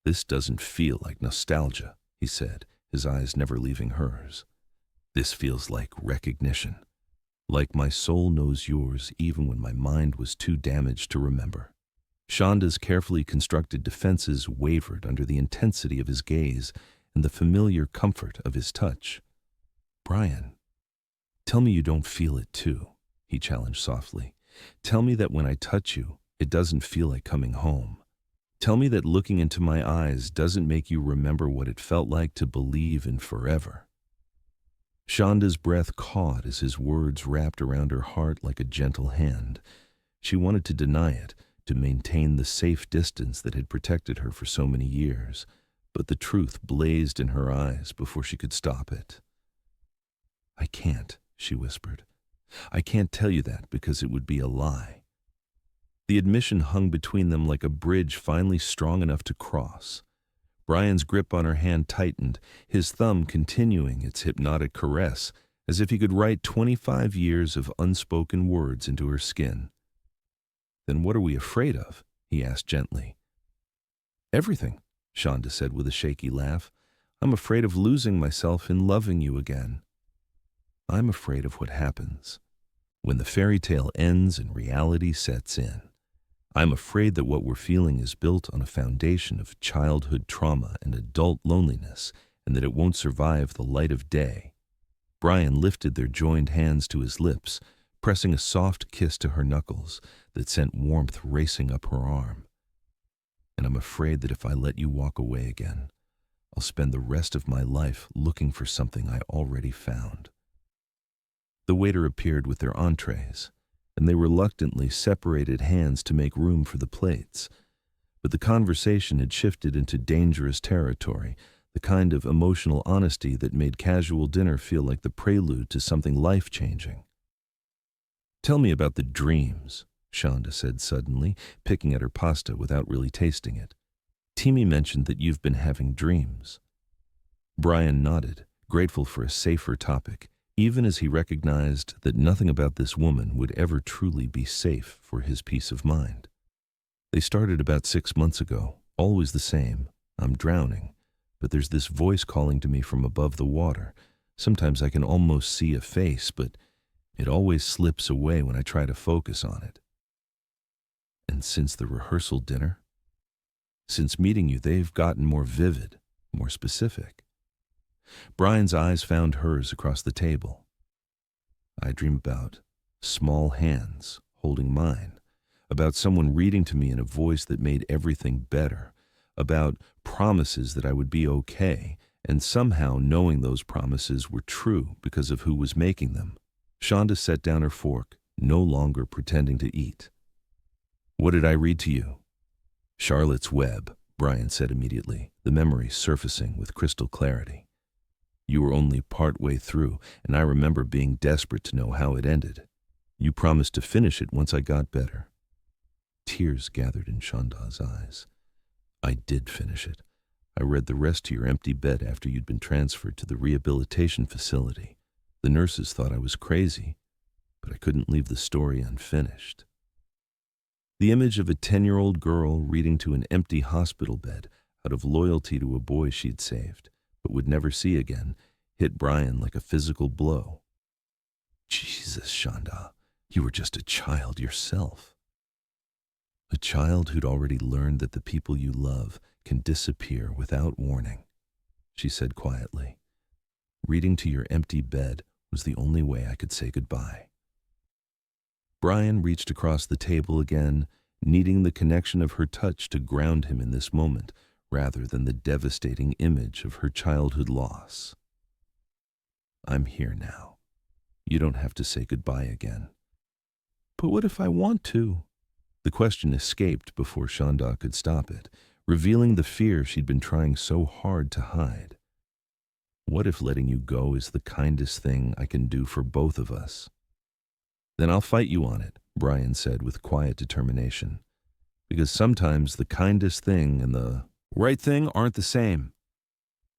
"This doesn't feel like nostalgia," he said, his eyes never leaving hers. "This feels like recognition. Like my soul knows yours even when my mind was too damaged to remember." Shonda's carefully constructed defenses wavered under the intensity of his gaze and the familiar comfort of his touch. "Brian, tell me you don't feel it too," he challenged softly. "Tell me that when I touch you, it doesn't feel like coming home. Tell me that looking into my eyes doesn't make you remember what it felt like to believe in forever." Shonda's breath caught as his words wrapped around her heart like a gentle hand. She wanted to deny it, to maintain the safe distance that had protected her for so many years, but the truth blazed in her eyes before she could stop it. "I can't," she whispered. "I can't tell you that because it would be a lie." The admission hung between them like a bridge finally strong enough to cross. Brian's grip on her hand tightened, his thumb continuing its hypnotic caress, as if he could write 25 years of unspoken words into her skin. "Then what are we afraid of?" he asked gently. "Everything," Shonda said with a shaky laugh. "I'm afraid of losing myself in loving you again. I'm afraid of what happens when the fairy tale ends and reality sets in. I'm afraid that what we're feeling is built on a foundation of childhood trauma and adult loneliness, and that it won't survive the light of day." Brian lifted their joined hands to his lips, pressing a soft kiss to her knuckles that sent warmth racing up her arm. "And I'm afraid that if I let you walk away again, I'll spend the rest of my life looking for something I already found." The waiter appeared with their entrees, and they reluctantly separated hands to make room for the plates. But the conversation had shifted into dangerous territory, the kind of emotional honesty that made casual dinner feel like the prelude to something life-changing. "Tell me about the dreams," Shonda said suddenly, picking at her pasta without really tasting it. "Timmy mentioned that you've been having dreams." Brian nodded, grateful for a safer topic, even as he recognized that nothing about this woman would ever truly be safe for his peace of mind. "They started about 6 months ago, always the same. I'm drowning, but there's this voice calling to me from above the water. Sometimes I can almost see a face, but it always slips away when I try to focus on it. And since the rehearsal dinner, since meeting you, they've gotten more vivid, more specific." Brian's eyes found hers across the table. "I dream about small hands holding mine, about someone reading to me in a voice that made everything better, about promises that I would be okay, and somehow knowing those promises were true because of who was making them." Shonda set down her fork, no longer pretending to eat. "What did I read to you?" "Charlotte's Web," Brian said immediately, the memory surfacing with crystal clarity. "You were only part way through, and I remember being desperate to know how it ended. You promised to finish it once I got better." Tears gathered in Shonda's eyes. "I did finish it. I read the rest to your empty bed after you'd been transferred to the rehabilitation facility. The nurses thought I was crazy, but I couldn't leave the story unfinished." The image of a 10-year-old girl reading to an empty hospital bed out of loyalty to a boy she'd saved, but would never see again, hit Brian like a physical blow. "Jesus, Shonda, you were just a child yourself." "A child who'd already learned that the people you love can disappear without warning," she said quietly. "Reading to your empty bed was the only way I could say goodbye." Brian reached across the table again, needing the connection of her touch to ground him in this moment, rather than the devastating image of her childhood loss. "I'm here now. You don't have to say goodbye again." "But what if I want to?" The question escaped before Shonda could stop it, revealing the fear she'd been trying so hard to hide. "What if letting you go is the kindest thing I can do for both of us?" "Then I'll fight you on it," Brian said with quiet determination. "Because sometimes the kindest thing and the right thing aren't the same.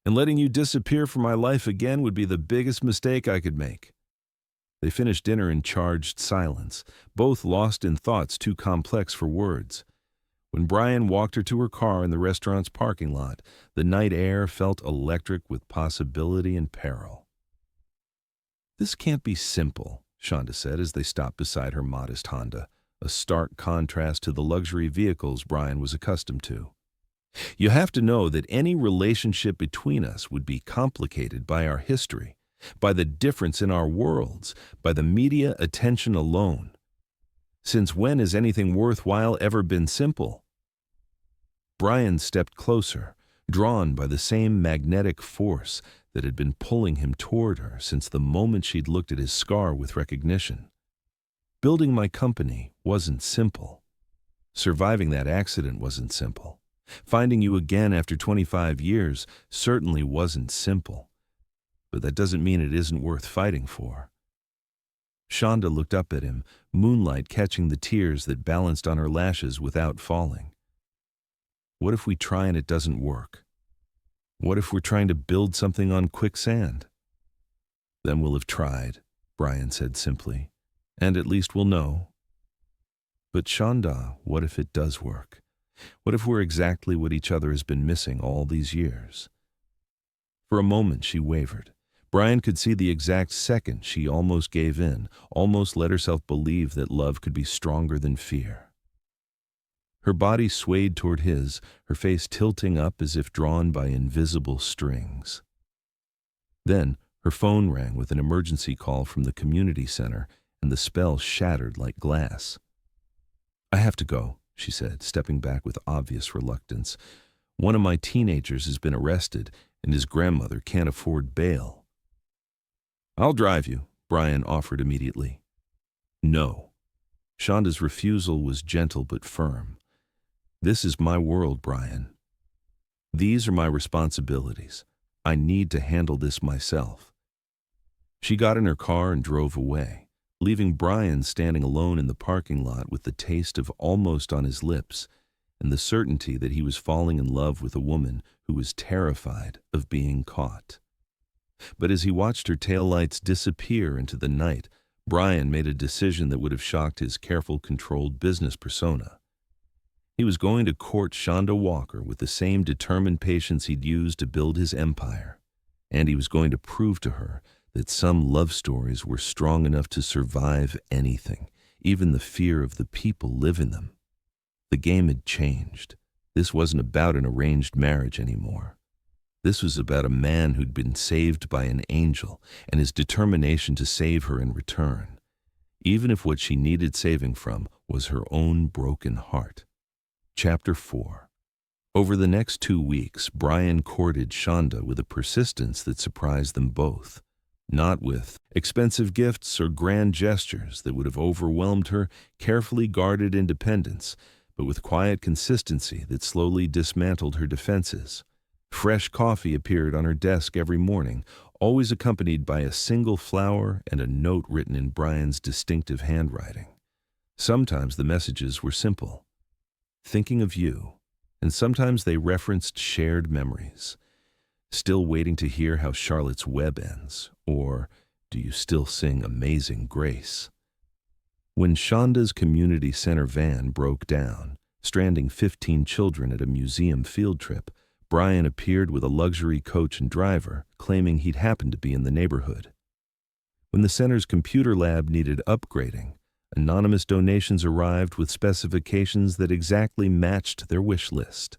And letting you disappear from my life again would be the biggest mistake I could make." They finished dinner in charged silence, both lost in thoughts too complex for words. When Brian walked her to her car in the restaurant's parking lot, the night air felt electric with possibility and peril. "This can't be simple," Shonda said as they stopped beside her modest Honda, a stark contrast to the luxury vehicles Brian was accustomed to. "You have to know that any relationship between us would be complicated by our history, by the difference in our worlds, by the media attention alone. Since when has anything worthwhile ever been simple?" Brian stepped closer, drawn by the same magnetic force that had been pulling him toward her since the moment she'd looked at his scar with recognition. "Building my company wasn't simple. Surviving that accident wasn't simple. Finding you again after 25 years certainly wasn't simple. But that doesn't mean it isn't worth fighting for." Shonda looked up at him, moonlight catching the tears that balanced on her lashes without falling. "What if we try and it doesn't work? What if we're trying to build something on quicksand? Then we'll have tried, Brian said simply, and at least we'll know. But Shonda, what if it does work? What if we're exactly what each other has been missing all these years? For a moment she wavered. Brian could see the exact second she almost gave in, almost let herself believe that love could be stronger than fear. Her body swayed toward his, her face tilting up as if drawn by invisible strings. Then her phone rang with an emergency call from the community center, and the spell shattered like glass. "I have to go," she said, stepping back with obvious reluctance. "One of my teenagers has been arrested, and his grandmother can't afford bail." "I'll drive you," Brian offered immediately. "No." Shonda's refusal was gentle but firm. "This is my world, Brian. These are my responsibilities. I need to handle this myself." She got in her car and drove away, leaving Brian standing alone in the parking lot with the taste of almost on his lips and the certainty that he was falling in love with a woman who was terrified of being caught. But as he watched her taillights disappear into the night, Brian made a decision that would have shocked his careful, controlled business persona. He was going to court Shonda Walker with the same determined patience he'd used to build his empire, and he was going to prove to her that some love stories were strong enough to survive anything, even the fear of the people living them. The game had changed. This wasn't about an arranged marriage anymore. This was about a man who'd been saved by an angel and his determination to save her in return, even if what she needed saving from was her own broken heart. Chapter 4. Over the next 2 weeks, Brian courted Shonda with a persistence that surprised them both. Not with expensive gifts or grand gestures that would have overwhelmed her carefully guarded independence, but with quiet consistency that slowly dismantled her defenses. Fresh coffee appeared on her desk every morning, always accompanied by a single flower and a note written in Brian's distinctive handwriting. Sometimes the messages were simple, "Thinking of you," and sometimes they referenced shared memories. "Still waiting to hear how Charlotte's Web ends," or "Do you still sing Amazing Grace?" When Shonda's community center van broke down, stranding 15 children at a museum field trip, Brian appeared with a luxury coach and driver, claiming he'd happened to be in the neighborhood. When the center's computer lab needed upgrading, anonymous donations arrived with specifications that exactly matched their wish list.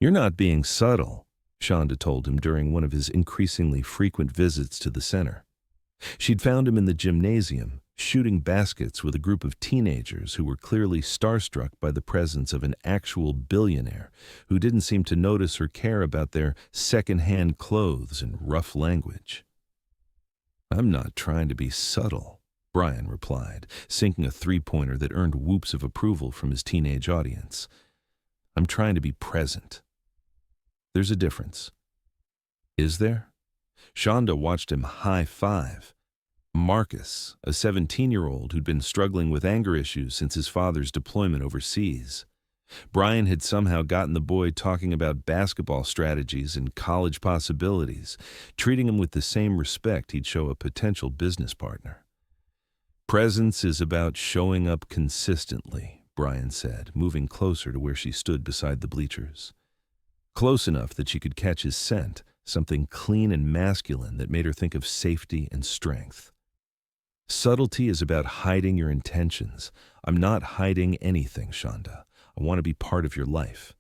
"You're not being subtle," Shonda told him during one of his increasingly frequent visits to the center. She'd found him in the gymnasium, shooting baskets with a group of teenagers who were clearly starstruck by the presence of an actual billionaire who didn't seem to notice or care about their second-hand clothes and rough language. "I'm not trying to be subtle," Brian replied, sinking a three-pointer that earned whoops of approval from his teenage audience. "I'm trying to be present." "There's a difference." "Is there?" Shonda watched him high-five. Marcus, a 17-year-old who'd been struggling with anger issues since his father's deployment overseas. Brian had somehow gotten the boy talking about basketball strategies and college possibilities, treating him with the same respect he'd show a potential business partner. "Presence is about showing up consistently," Brian said, moving closer to where she stood beside the bleachers. Close enough that she could catch his scent, something clean and masculine that made her think of safety and strength. "Subtlety is about hiding your intentions. I'm not hiding anything, Shonda. I want to be part of your life."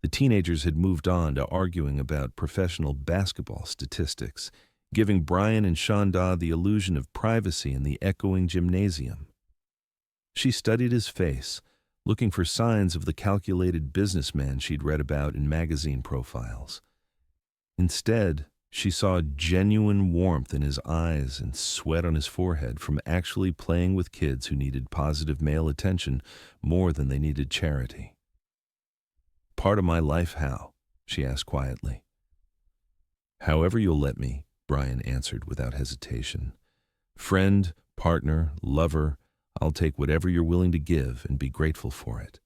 The teenagers had moved on to arguing about professional basketball statistics, giving Brian and Shonda the illusion of privacy in the echoing gymnasium. She studied his face, looking for signs of the calculated businessman she'd read about in magazine profiles. Instead, she saw genuine warmth in his eyes and sweat on his forehead from actually playing with kids who needed positive male attention more than they needed charity. "Part of my life, how?" she asked quietly. "However you'll let me," Brian answered without hesitation. "Friend, partner, lover, I'll take whatever you're willing to give and be grateful for it."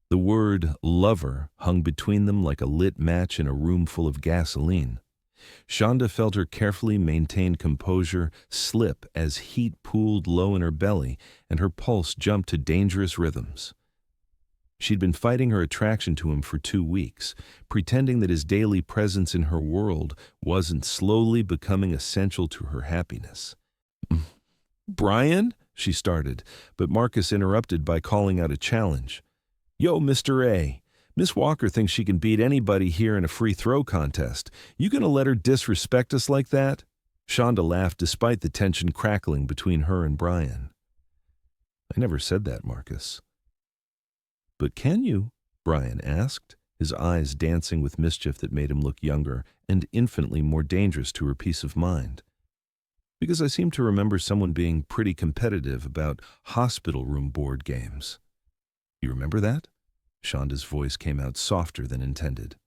The word lover hung between them like a lit match in a room full of gasoline. Shonda felt her carefully maintained composure slip as heat pooled low in her belly and her pulse jumped to dangerous rhythms. She'd been fighting her attraction to him for 2 weeks, pretending that his daily presence in her world wasn't slowly becoming essential to her happiness. "Brian?" she started, but Marcus interrupted by calling out a challenge. "Yo, Mr. A, Miss Walker thinks she can beat anybody here in a free throw contest. You gonna let her disrespect us like that?" Shonda laughed despite the tension crackling between her and Brian. "I never said that, Marcus." "But can you?" Brian asked, his eyes dancing with mischief that made him look younger and infinitely more dangerous to her peace of mind. "Because I seem to remember someone being pretty competitive about hospital room board games." "You remember that?" Shonda's voice came out softer than intended.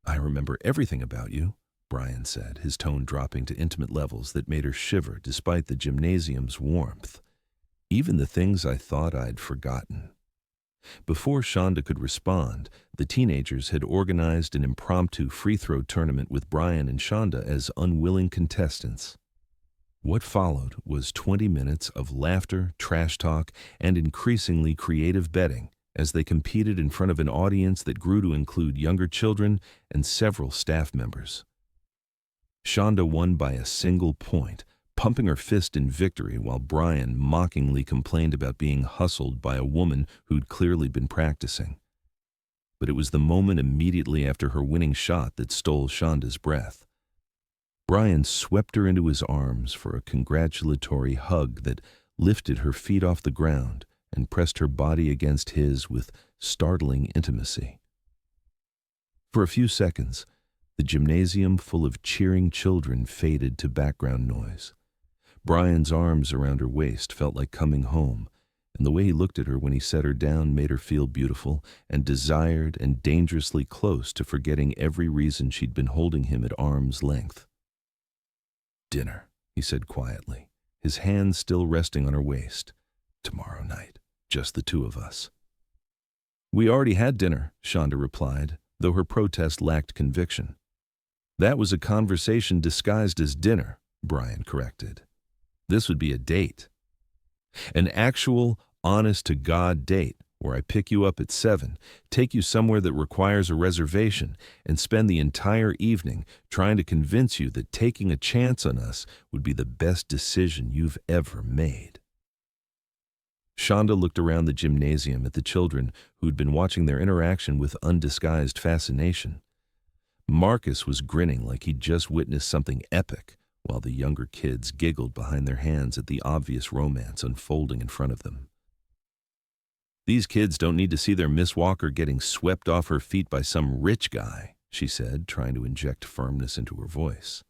"I remember everything about you," Brian said, his tone dropping to intimate levels that made her shiver despite the gymnasium's warmth. "Even the things I thought I'd forgotten." Before Shonda could respond, the teenagers had organized an impromptu free-throw tournament with Brian and Shonda as unwilling contestants. What followed was 20 minutes of laughter, trash talk, and increasingly creative betting as they competed in front of an audience that grew to include younger children and several staff members. Shonda won by a single point, pumping her fist in victory while Brian mockingly complained about being hustled by a woman who'd clearly been practicing. But it was the moment immediately after her winning shot that stole Shonda's breath. Brian swept her into his arms for a congratulatory hug that lifted her feet off the ground and pressed her body against his with startling intimacy. For a few seconds, the gymnasium full of cheering children faded to background noise. Brian's arms around her waist felt like coming home, and the way he looked at her when he set her down made her feel beautiful and desired and dangerously close to forgetting every reason she'd been holding him at arm's length. "Dinner," he said quietly, his hands still resting on her waist. "Tomorrow night, just the two of us." "We already had dinner," Shonda replied, though her protest lacked conviction. "That was a conversation disguised as dinner," Brian corrected. "This would be a date. An actual, honest-to-God date where I pick you up at 7, take you somewhere that requires a reservation, and spend the entire evening trying to convince you that taking a chance on us would be the best decision you've ever made." Shonda looked around the gymnasium at the children who'd been watching their interaction with undisguised fascination. Marcus was grinning like he'd just witnessed something epic, while the younger kids giggled behind their hands at the obvious romance unfolding in front of them. "These kids don't need to see their Miss Walker getting swept off her feet by some rich guy," she said, trying to inject firmness into her voice.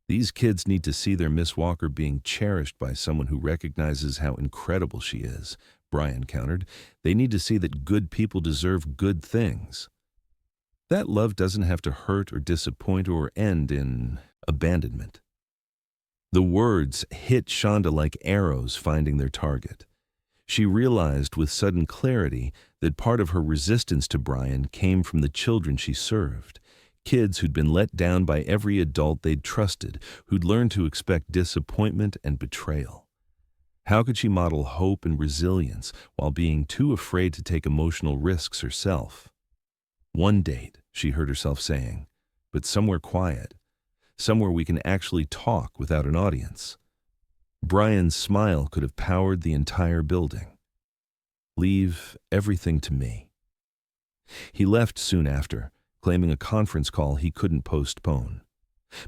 "These kids need to see their Miss Walker being cherished by someone who recognizes how incredible she is," Brian countered. "They need to see that good people deserve good things. That love doesn't have to hurt or disappoint or end in abandonment." The words hit Shonda like arrows finding their target. She realized with sudden clarity that part of her resistance to Brian came from the children she served, kids who'd been let down by every adult they'd trusted, who'd learned to expect disappointment and betrayal. How could she model hope and resilience while being too afraid to take emotional risks herself? "One date," she heard herself saying, "but somewhere quiet, somewhere we can actually talk without an audience." Brian's smile could have powered the entire building. "Leave everything to me." He left soon after, claiming a conference call he couldn't postpone,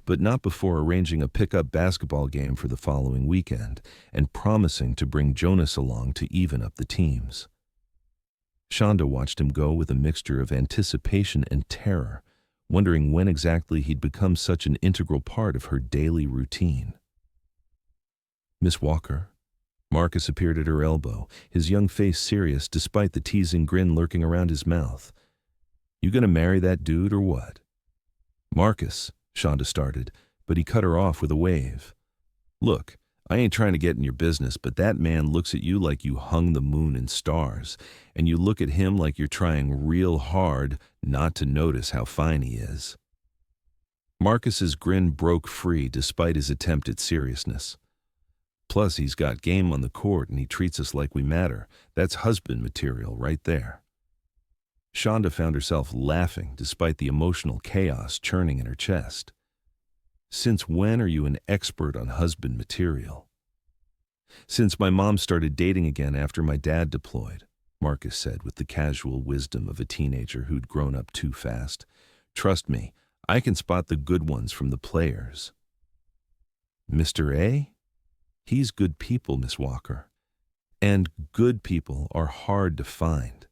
but not before arranging a pickup basketball game for the following weekend and promising to bring Jonas along to even up the teams. Shonda watched him go with a mixture of anticipation and terror, wondering when exactly he'd become such an integral part of her daily routine. "Miss Walker." Marcus appeared at her elbow, his young face serious despite the teasing grin lurking around his mouth. "You gonna marry that dude or what?" "Marcus," Shonda started, but he cut her off with a wave. "Look, I ain't trying to get in your business, but that man looks at you like you hung the moon and stars, and you look at him like you're trying real hard not to notice how fine he is." Marcus's grin broke free despite his attempt at seriousness. "Plus, he's got game on the court and he treats us like we matter. That's husband material right there." Shonda found herself laughing despite the emotional chaos churning in her chest. "Since when are you an expert on husband material?" "Since my mom started dating again after my dad deployed," Marcus said with the casual wisdom of a teenager who'd grown up too fast. "Trust me, I can spot the good ones from the players." "Mr. A? He's good people, Miss Walker. And good people are hard to find."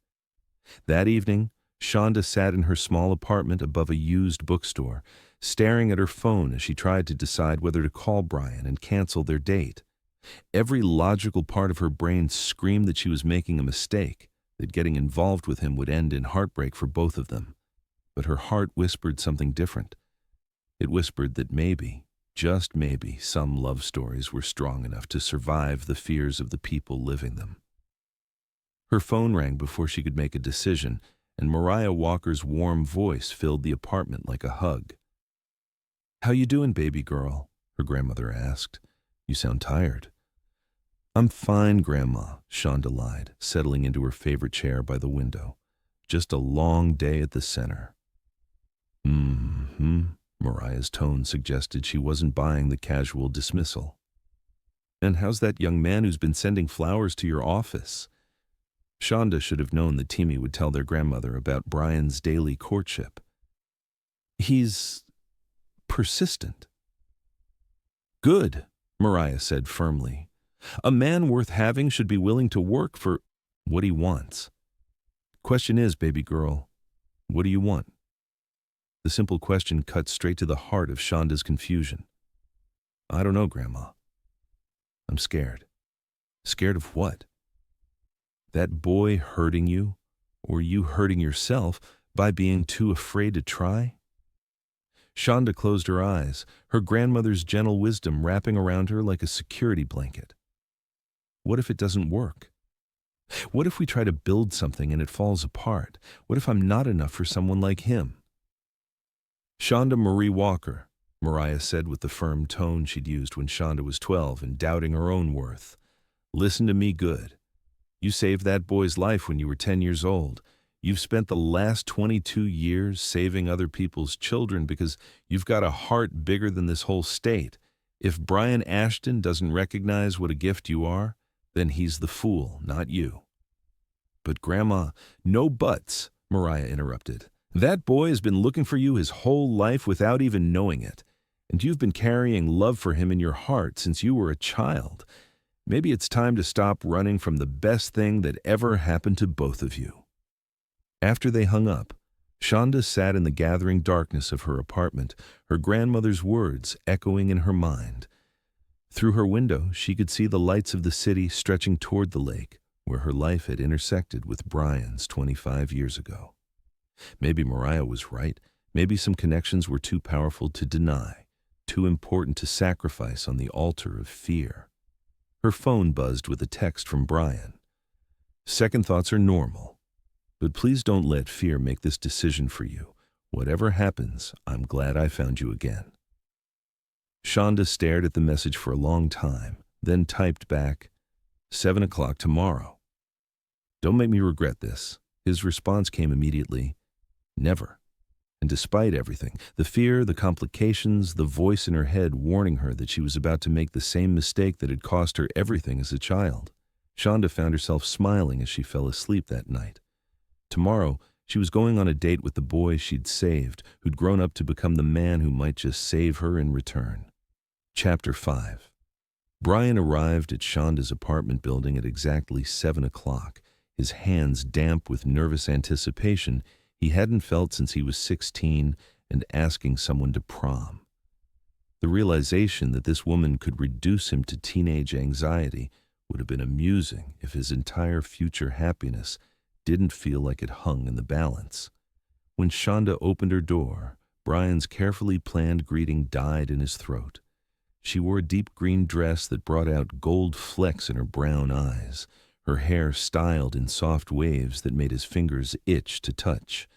That evening, Shonda sat in her small apartment above a used bookstore, staring at her phone as she tried to decide whether to call Brian and cancel their date. Every logical part of her brain screamed that she was making a mistake, that getting involved with him would end in heartbreak for both of them. But her heart whispered something different. It whispered that maybe, just maybe, some love stories were strong enough to survive the fears of the people living them. Her phone rang before she could make a decision, and Mariah Walker's warm voice filled the apartment like a hug. "How you doing, baby girl?" her grandmother asked. "You sound tired." "I'm fine, Grandma," Shonda lied, settling into her favorite chair by the window. "Just a long day at the center." Mariah's tone suggested she wasn't buying the casual dismissal. "And how's that young man who's been sending flowers to your office?" Shonda should have known that Timmy would tell their grandmother about Brian's daily courtship. "He's persistent." "Good," Mariah said firmly. "A man worth having should be willing to work for what he wants. Question is, baby girl, what do you want?" The simple question cut straight to the heart of Shonda's confusion. "I don't know, Grandma. I'm scared." "Scared of what?" "That boy hurting you, or you hurting yourself by being too afraid to try?" Shonda closed her eyes, her grandmother's gentle wisdom wrapping around her like a security blanket. What if it doesn't work? What if we try to build something and it falls apart? What if I'm not enough for someone like him? "Shonda Marie Walker," Mariah said with the firm tone she'd used when Shonda was 12 and doubting her own worth. "Listen to me good. You saved that boy's life when you were 10 years old. You've spent the last 22 years saving other people's children because you've got a heart bigger than this whole state. If Brian Ashton doesn't recognize what a gift you are, then he's the fool, not you." "But Grandma—" "No buts," Mariah interrupted. "That boy has been looking for you his whole life without even knowing it. And you've been carrying love for him in your heart since you were a child. Maybe it's time to stop running from the best thing that ever happened to both of you." After they hung up, Shonda sat in the gathering darkness of her apartment, her grandmother's words echoing in her mind. Through her window, she could see the lights of the city stretching toward the lake, where her life had intersected with Brian's 25 years ago. Maybe Mariah was right. Maybe some connections were too powerful to deny, too important to sacrifice on the altar of fear. Her phone buzzed with a text from Brian. "Second thoughts are normal, but please don't let fear make this decision for you. Whatever happens, I'm glad I found you again." Shonda stared at the message for a long time, then typed back, 7 o'clock tomorrow. "Don't make me regret this." His response came immediately, "Never." And despite everything, the fear, the complications, the voice in her head warning her that she was about to make the same mistake that had cost her everything as a child, Shonda found herself smiling as she fell asleep that night. Tomorrow, she was going on a date with the boy she'd saved, who'd grown up to become the man who might just save her in return. Chapter 5. Brian arrived at Shonda's apartment building at exactly 7 o'clock, his hands damp with nervous anticipation he hadn't felt since he was 16 and asking someone to prom. The realization that this woman could reduce him to teenage anxiety would have been amusing if his entire future happiness didn't feel like it hung in the balance. When Shonda opened her door, Brian's carefully planned greeting died in his throat. She wore a deep green dress that brought out gold flecks in her brown eyes, her hair styled in soft waves that made his fingers itch to touch.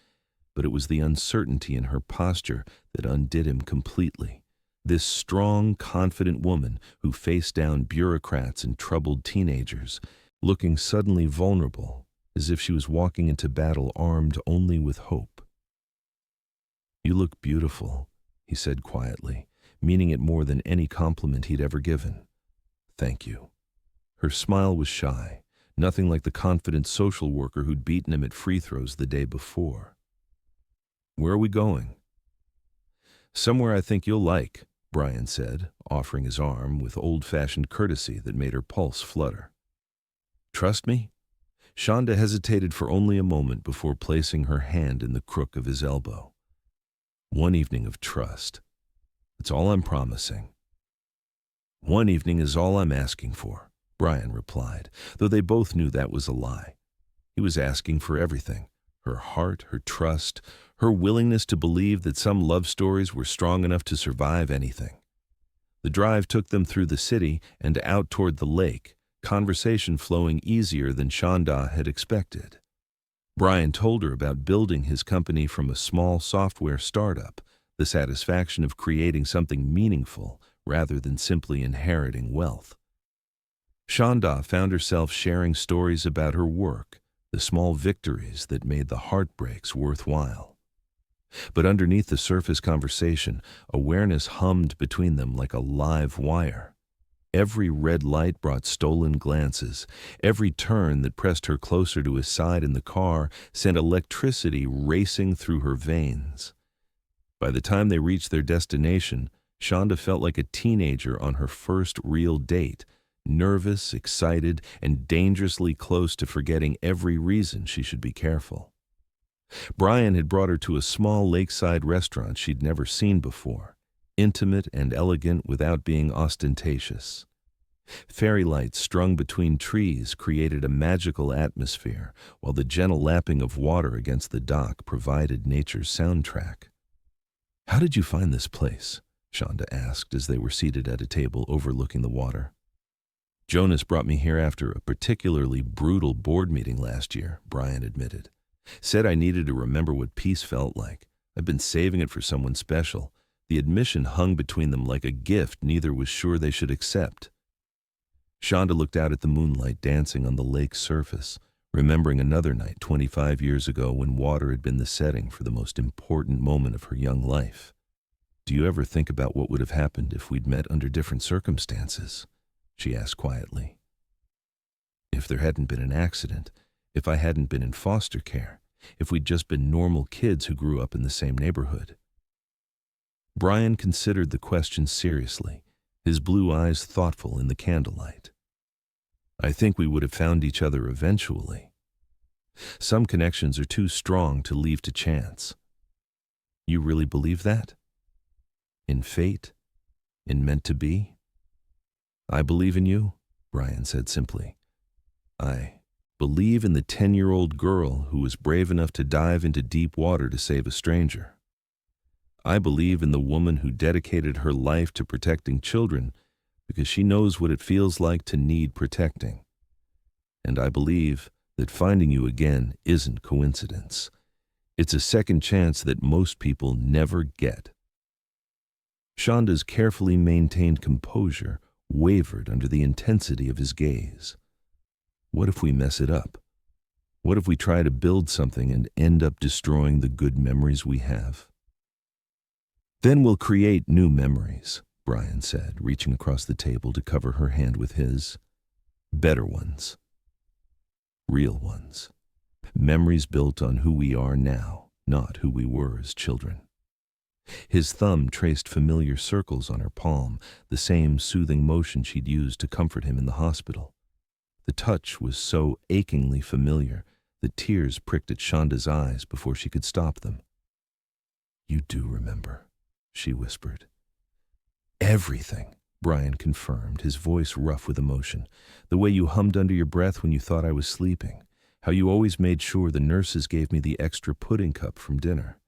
But it was the uncertainty in her posture that undid him completely. This strong, confident woman who faced down bureaucrats and troubled teenagers, looking suddenly vulnerable, as if she was walking into battle armed only with hope. "You look beautiful," he said quietly, meaning it more than any compliment he'd ever given. "Thank you." Her smile was shy, nothing like the confident social worker who'd beaten him at free throws the day before. "Where are we going?" "Somewhere I think you'll like," Brian said, offering his arm with old-fashioned courtesy that made her pulse flutter. "Trust me?" Shonda hesitated for only a moment before placing her hand in the crook of his elbow. "One evening of trust. That's all I'm promising." "One evening is all I'm asking for," Brian replied, though they both knew that was a lie. He was asking for everything: her heart, her trust, her willingness to believe that some love stories were strong enough to survive anything. The drive took them through the city and out toward the lake, conversation flowing easier than Shonda had expected. Brian told her about building his company from a small software startup, the satisfaction of creating something meaningful rather than simply inheriting wealth. Shonda found herself sharing stories about her work, the small victories that made the heartbreaks worthwhile. But underneath the surface conversation, awareness hummed between them like a live wire. Every red light brought stolen glances. Every turn that pressed her closer to his side in the car sent electricity racing through her veins. By the time they reached their destination, Shonda felt like a teenager on her first real date, nervous, excited, and dangerously close to forgetting every reason she should be careful. Brian had brought her to a small lakeside restaurant she'd never seen before, intimate and elegant without being ostentatious. Fairy lights strung between trees created a magical atmosphere, while the gentle lapping of water against the dock provided nature's soundtrack. "How did you find this place?" Shonda asked as they were seated at a table overlooking the water. "Jonas brought me here after a particularly brutal board meeting last year," Brian admitted. "Said I needed to remember what peace felt like. I've been saving it for someone special." The admission hung between them like a gift neither was sure they should accept. Shonda looked out at the moonlight dancing on the lake's surface, remembering another night 25 years ago when water had been the setting for the most important moment of her young life. "Do you ever think about what would have happened if we'd met under different circumstances?" she asked quietly. "If there hadn't been an accident, if I hadn't been in foster care, if we'd just been normal kids who grew up in the same neighborhood?" Brian considered the question seriously, his blue eyes thoughtful in the candlelight. "I think we would have found each other eventually. Some connections are too strong to leave to chance." "You really believe that? In fate? In meant to be?" "I believe in you," Brian said simply. "I believe in the 10-year-old girl who was brave enough to dive into deep water to save a stranger. I believe in the woman who dedicated her life to protecting children because she knows what it feels like to need protecting. And I believe that finding you again isn't coincidence. It's a second chance that most people never get." Shonda's carefully maintained composure wavered under the intensity of his gaze. "What if we mess it up? What if we try to build something and end up destroying the good memories we have?" "Then we'll create new memories," Brian said, reaching across the table to cover her hand with his. "Better ones. Real ones. Memories built on who we are now, not who we were as children." His thumb traced familiar circles on her palm, the same soothing motion she'd used to comfort him in the hospital. The touch was so achingly familiar that tears pricked at Shonda's eyes before she could stop them. "You do remember," she whispered. "Everything," Brian confirmed, his voice rough with emotion. "The way you hummed under your breath when you thought I was sleeping. How you always made sure the nurses gave me the extra pudding cup from dinner.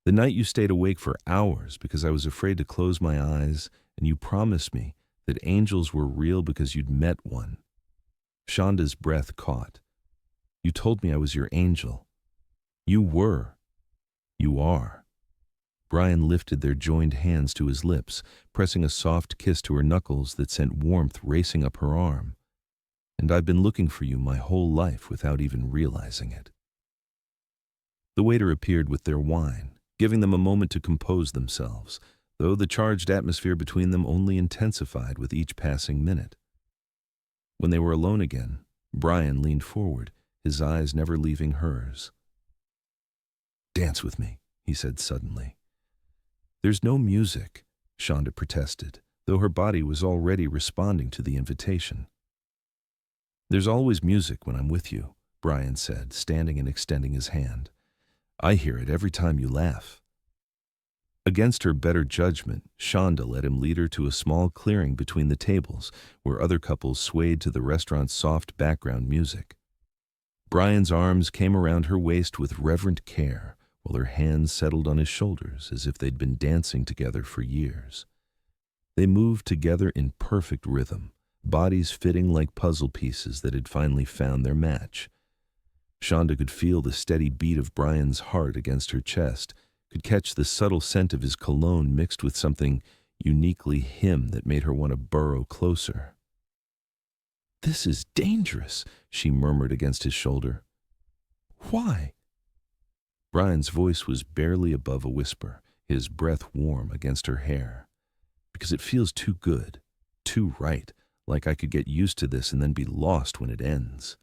The night you stayed awake for hours because I was afraid to close my eyes and you promised me that angels were real because you'd met one. Shonda's breath caught. You told me I was your angel. You were. You are. Brian lifted their joined hands to his lips, pressing a soft kiss to her knuckles that sent warmth racing up her arm. And I've been looking for you my whole life without even realizing it. The waiter appeared with their wine, giving them a moment to compose themselves, though the charged atmosphere between them only intensified with each passing minute. When they were alone again, Brian leaned forward, his eyes never leaving hers. Dance with me, he said suddenly. There's no music, Shonda protested, though her body was already responding to the invitation. There's always music when I'm with you, Brian said, standing and extending his hand. I hear it every time you laugh. Against her better judgment, Shonda let him lead her to a small clearing between the tables, where other couples swayed to the restaurant's soft background music. Brian's arms came around her waist with reverent care, while her hands settled on his shoulders as if they'd been dancing together for years. They moved together in perfect rhythm, bodies fitting like puzzle pieces that had finally found their match. Shonda could feel the steady beat of Brian's heart against her chest, could catch the subtle scent of his cologne mixed with something uniquely him that made her want to burrow closer. This is dangerous, she murmured against his shoulder. Why? Brian's voice was barely above a whisper, his breath warm against her hair. Because it feels too good, too right, like I could get used to this and then be lost when it ends.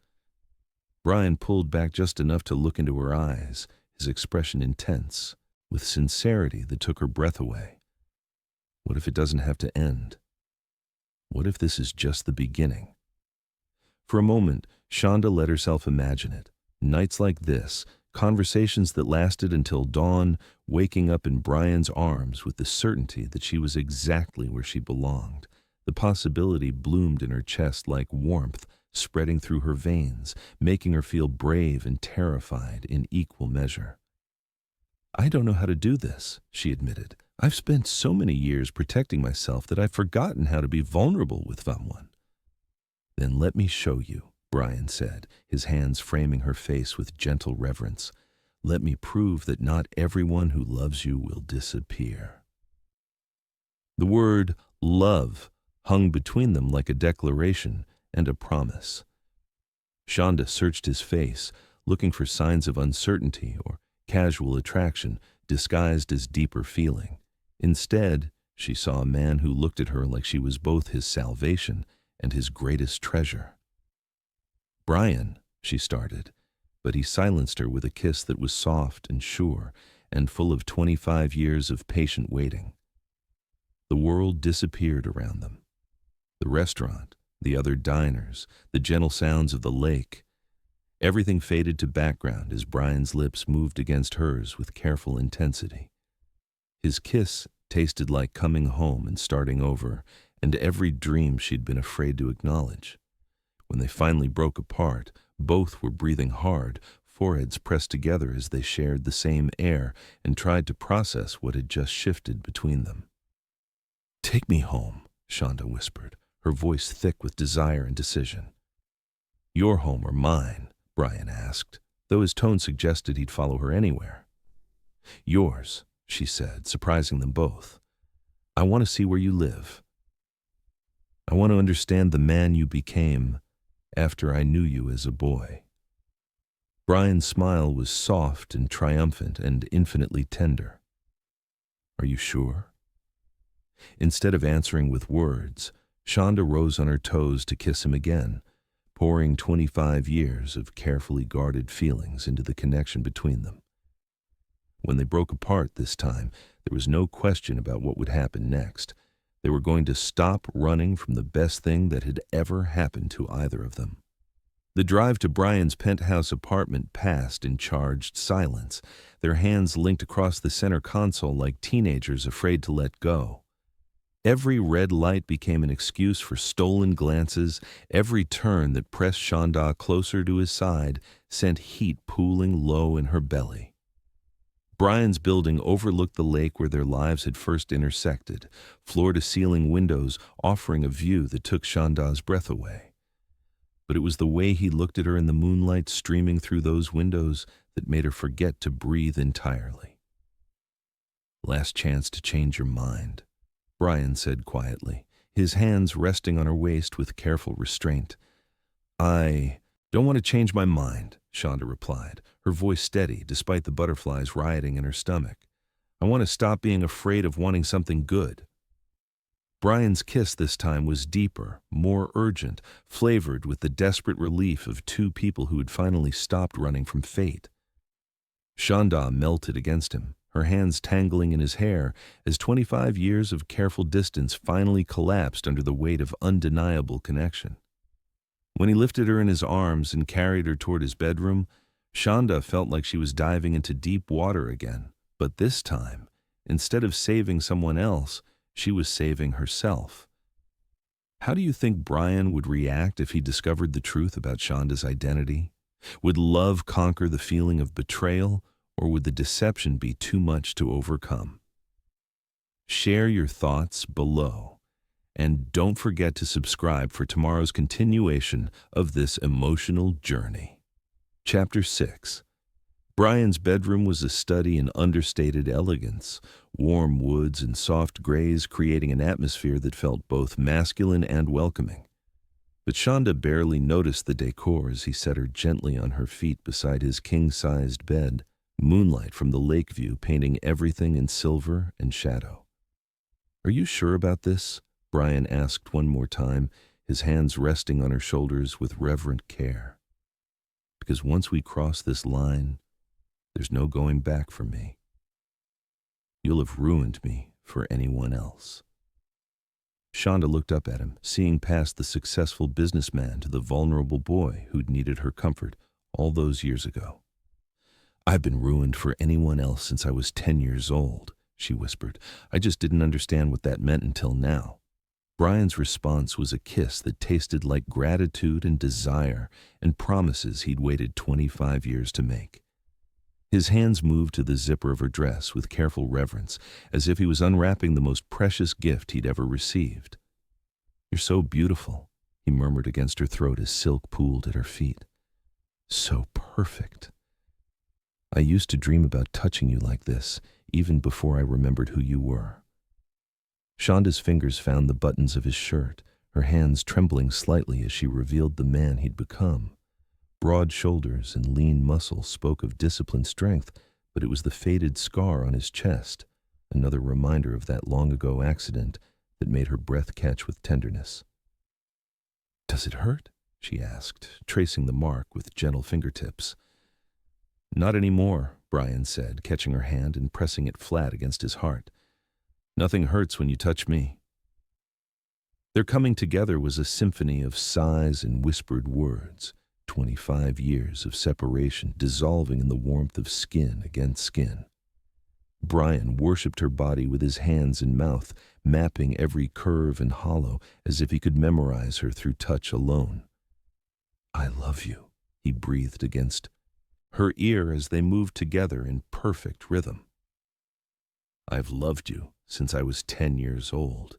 Brian pulled back just enough to look into her eyes, his expression intense, with sincerity that took her breath away. What if it doesn't have to end? What if this is just the beginning? For a moment, Shonda let herself imagine it. Nights like this, conversations that lasted until dawn, waking up in Brian's arms with the certainty that she was exactly where she belonged. The possibility bloomed in her chest like warmth, spreading through her veins, making her feel brave and terrified in equal measure. I don't know how to do this, she admitted. I've spent so many years protecting myself that I've forgotten how to be vulnerable with someone. Then let me show you, Brian said, his hands framing her face with gentle reverence. Let me prove that not everyone who loves you will disappear. The word love hung between them like a declaration and a promise. Shonda searched his face, looking for signs of uncertainty or casual attraction disguised as deeper feeling. Instead, she saw a man who looked at her like she was both his salvation and his greatest treasure. Brian, she started, but he silenced her with a kiss that was soft and sure and full of 25 years of patient waiting. The world disappeared around them. The restaurant, the other diners, the gentle sounds of the lake. Everything faded to background as Brian's lips moved against hers with careful intensity. His kiss tasted like coming home and starting over, and every dream she'd been afraid to acknowledge. When they finally broke apart, both were breathing hard, foreheads pressed together as they shared the same air and tried to process what had just shifted between them. Take me home, Shonda whispered, her voice thick with desire and decision. Your home or mine? Brian asked, though his tone suggested he'd follow her anywhere. Yours, she said, surprising them both. I want to see where you live. I want to understand the man you became after I knew you as a boy. Brian's smile was soft and triumphant and infinitely tender. Are you sure? Instead of answering with words, Shonda rose on her toes to kiss him again, pouring 25 years of carefully guarded feelings into the connection between them. When they broke apart this time, there was no question about what would happen next. They were going to stop running from the best thing that had ever happened to either of them. The drive to Brian's penthouse apartment passed in charged silence, their hands linked across the center console like teenagers afraid to let go. Every red light became an excuse for stolen glances. Every turn that pressed Shonda closer to his side sent heat pooling low in her belly. Brian's building overlooked the lake where their lives had first intersected, floor-to-ceiling windows offering a view that took Shanda's breath away. But it was the way he looked at her in the moonlight streaming through those windows that made her forget to breathe entirely. "Last chance to change your mind," Brian said quietly, his hands resting on her waist with careful restraint. "I don't want to change my mind," Shonda replied, her voice steady despite the butterflies rioting in her stomach. "I want to stop being afraid of wanting something good." Brian's kiss this time was deeper, more urgent, flavored with the desperate relief of two people who had finally stopped running from fate. Shonda melted against him, her hands tangling in his hair as 25 years of careful distance finally collapsed under the weight of undeniable connection. When he lifted her in his arms and carried her toward his bedroom, Shonda felt like she was diving into deep water again, but this time, instead of saving someone else, she was saving herself. How do you think Brian would react if he discovered the truth about Shonda's identity? Would love conquer the feeling of betrayal, or would the deception be too much to overcome? Share your thoughts below, and don't forget to subscribe for tomorrow's continuation of this emotional journey. Chapter 6. Brian's bedroom was a study in understated elegance, warm woods and soft grays creating an atmosphere that felt both masculine and welcoming. But Shonda barely noticed the decor as he set her gently on her feet beside his king-sized bed, moonlight from the lake view painting everything in silver and shadow. "Are you sure about this?" Brian asked one more time, his hands resting on her shoulders with reverent care. "Because once we cross this line, there's no going back for me. You'll have ruined me for anyone else." Shonda looked up at him, seeing past the successful businessman to the vulnerable boy who'd needed her comfort all those years ago. "I've been ruined for anyone else since I was 10 years old," she whispered. "I just didn't understand what that meant until now." Brian's response was a kiss that tasted like gratitude and desire and promises he'd waited 25 years to make. His hands moved to the zipper of her dress with careful reverence, as if he was unwrapping the most precious gift he'd ever received. "You're so beautiful," he murmured against her throat as silk pooled at her feet. "So perfect. I used to dream about touching you like this, even before I remembered who you were." Shonda's fingers found the buttons of his shirt, her hands trembling slightly as she revealed the man he'd become. Broad shoulders and lean muscle spoke of disciplined strength, but it was the faded scar on his chest, another reminder of that long-ago accident that made her breath catch with tenderness. "Does it hurt?" she asked, tracing the mark with gentle fingertips. "Not anymore," Brian said, catching her hand and pressing it flat against his heart. "Nothing hurts when you touch me." Their coming together was a symphony of sighs and whispered words, 25 years of separation dissolving in the warmth of skin against skin. Brian worshipped her body with his hands and mouth, mapping every curve and hollow as if he could memorize her through touch alone. "I love you," he breathed against her ear as they moved together in perfect rhythm. "I've loved you since I was 10 years old,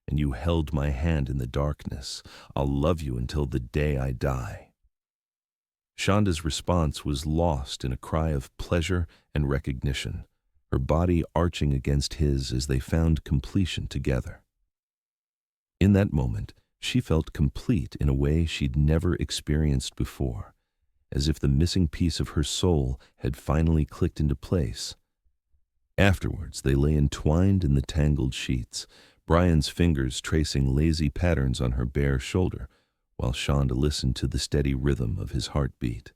and you held my hand in the darkness. I'll love you until the day I die." Shonda's response was lost in a cry of pleasure and recognition, her body arching against his as they found completion together. In that moment, she felt complete in a way she'd never experienced before, as if the missing piece of her soul had finally clicked into place. Afterwards, they lay entwined in the tangled sheets, Brian's fingers tracing lazy patterns on her bare shoulder, while Shonda listened to the steady rhythm of his heartbeat.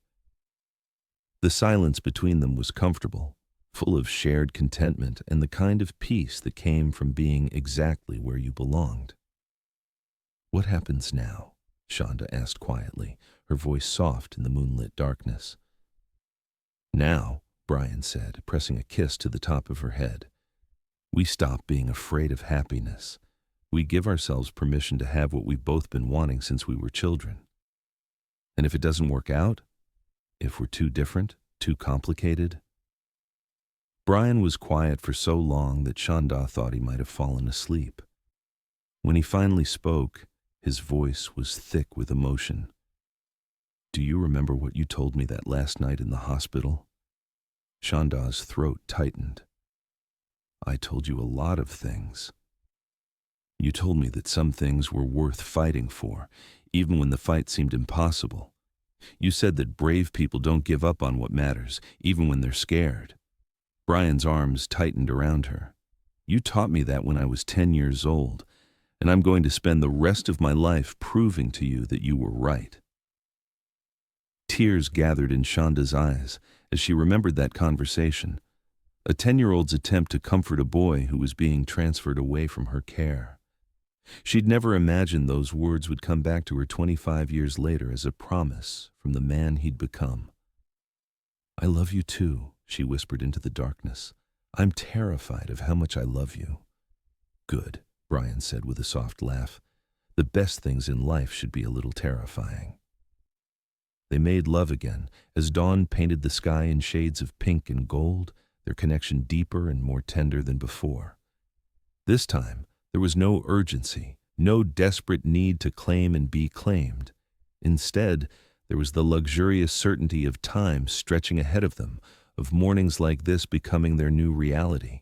The silence between them was comfortable, full of shared contentment and the kind of peace that came from being exactly where you belonged. "What happens now?" Shonda asked quietly, her voice soft in the moonlit darkness. "Now," Brian said, pressing a kiss to the top of her head, "we stop being afraid of happiness. We give ourselves permission to have what we've both been wanting since we were children. And if it doesn't work out, if we're too different, too complicated, Brian was quiet for so long that Shonda thought he might have fallen asleep. When he finally spoke, his voice was thick with emotion. "Do you remember what you told me that last night in the hospital?" Shonda's throat tightened. "I told you a lot of things. You told me that some things were worth fighting for, even when the fight seemed impossible. You said that brave people don't give up on what matters, even when they're scared." Brian's arms tightened around her. "You taught me that when I was 10 years old, and I'm going to spend the rest of my life proving to you that you were right." Tears gathered in Shonda's eyes as she remembered that conversation, a 10-year-old's attempt to comfort a boy who was being transferred away from her care. She'd never imagined those words would come back to her 25 years later as a promise from the man he'd become. "I love you too," she whispered into the darkness. "I'm terrified of how much I love you." "Good," Brian said with a soft laugh. "The best things in life should be a little terrifying." They made love again, as dawn painted the sky in shades of pink and gold, their connection deeper and more tender than before. This time, there was no urgency, no desperate need to claim and be claimed. Instead, there was the luxurious certainty of time stretching ahead of them, of mornings like this becoming their new reality.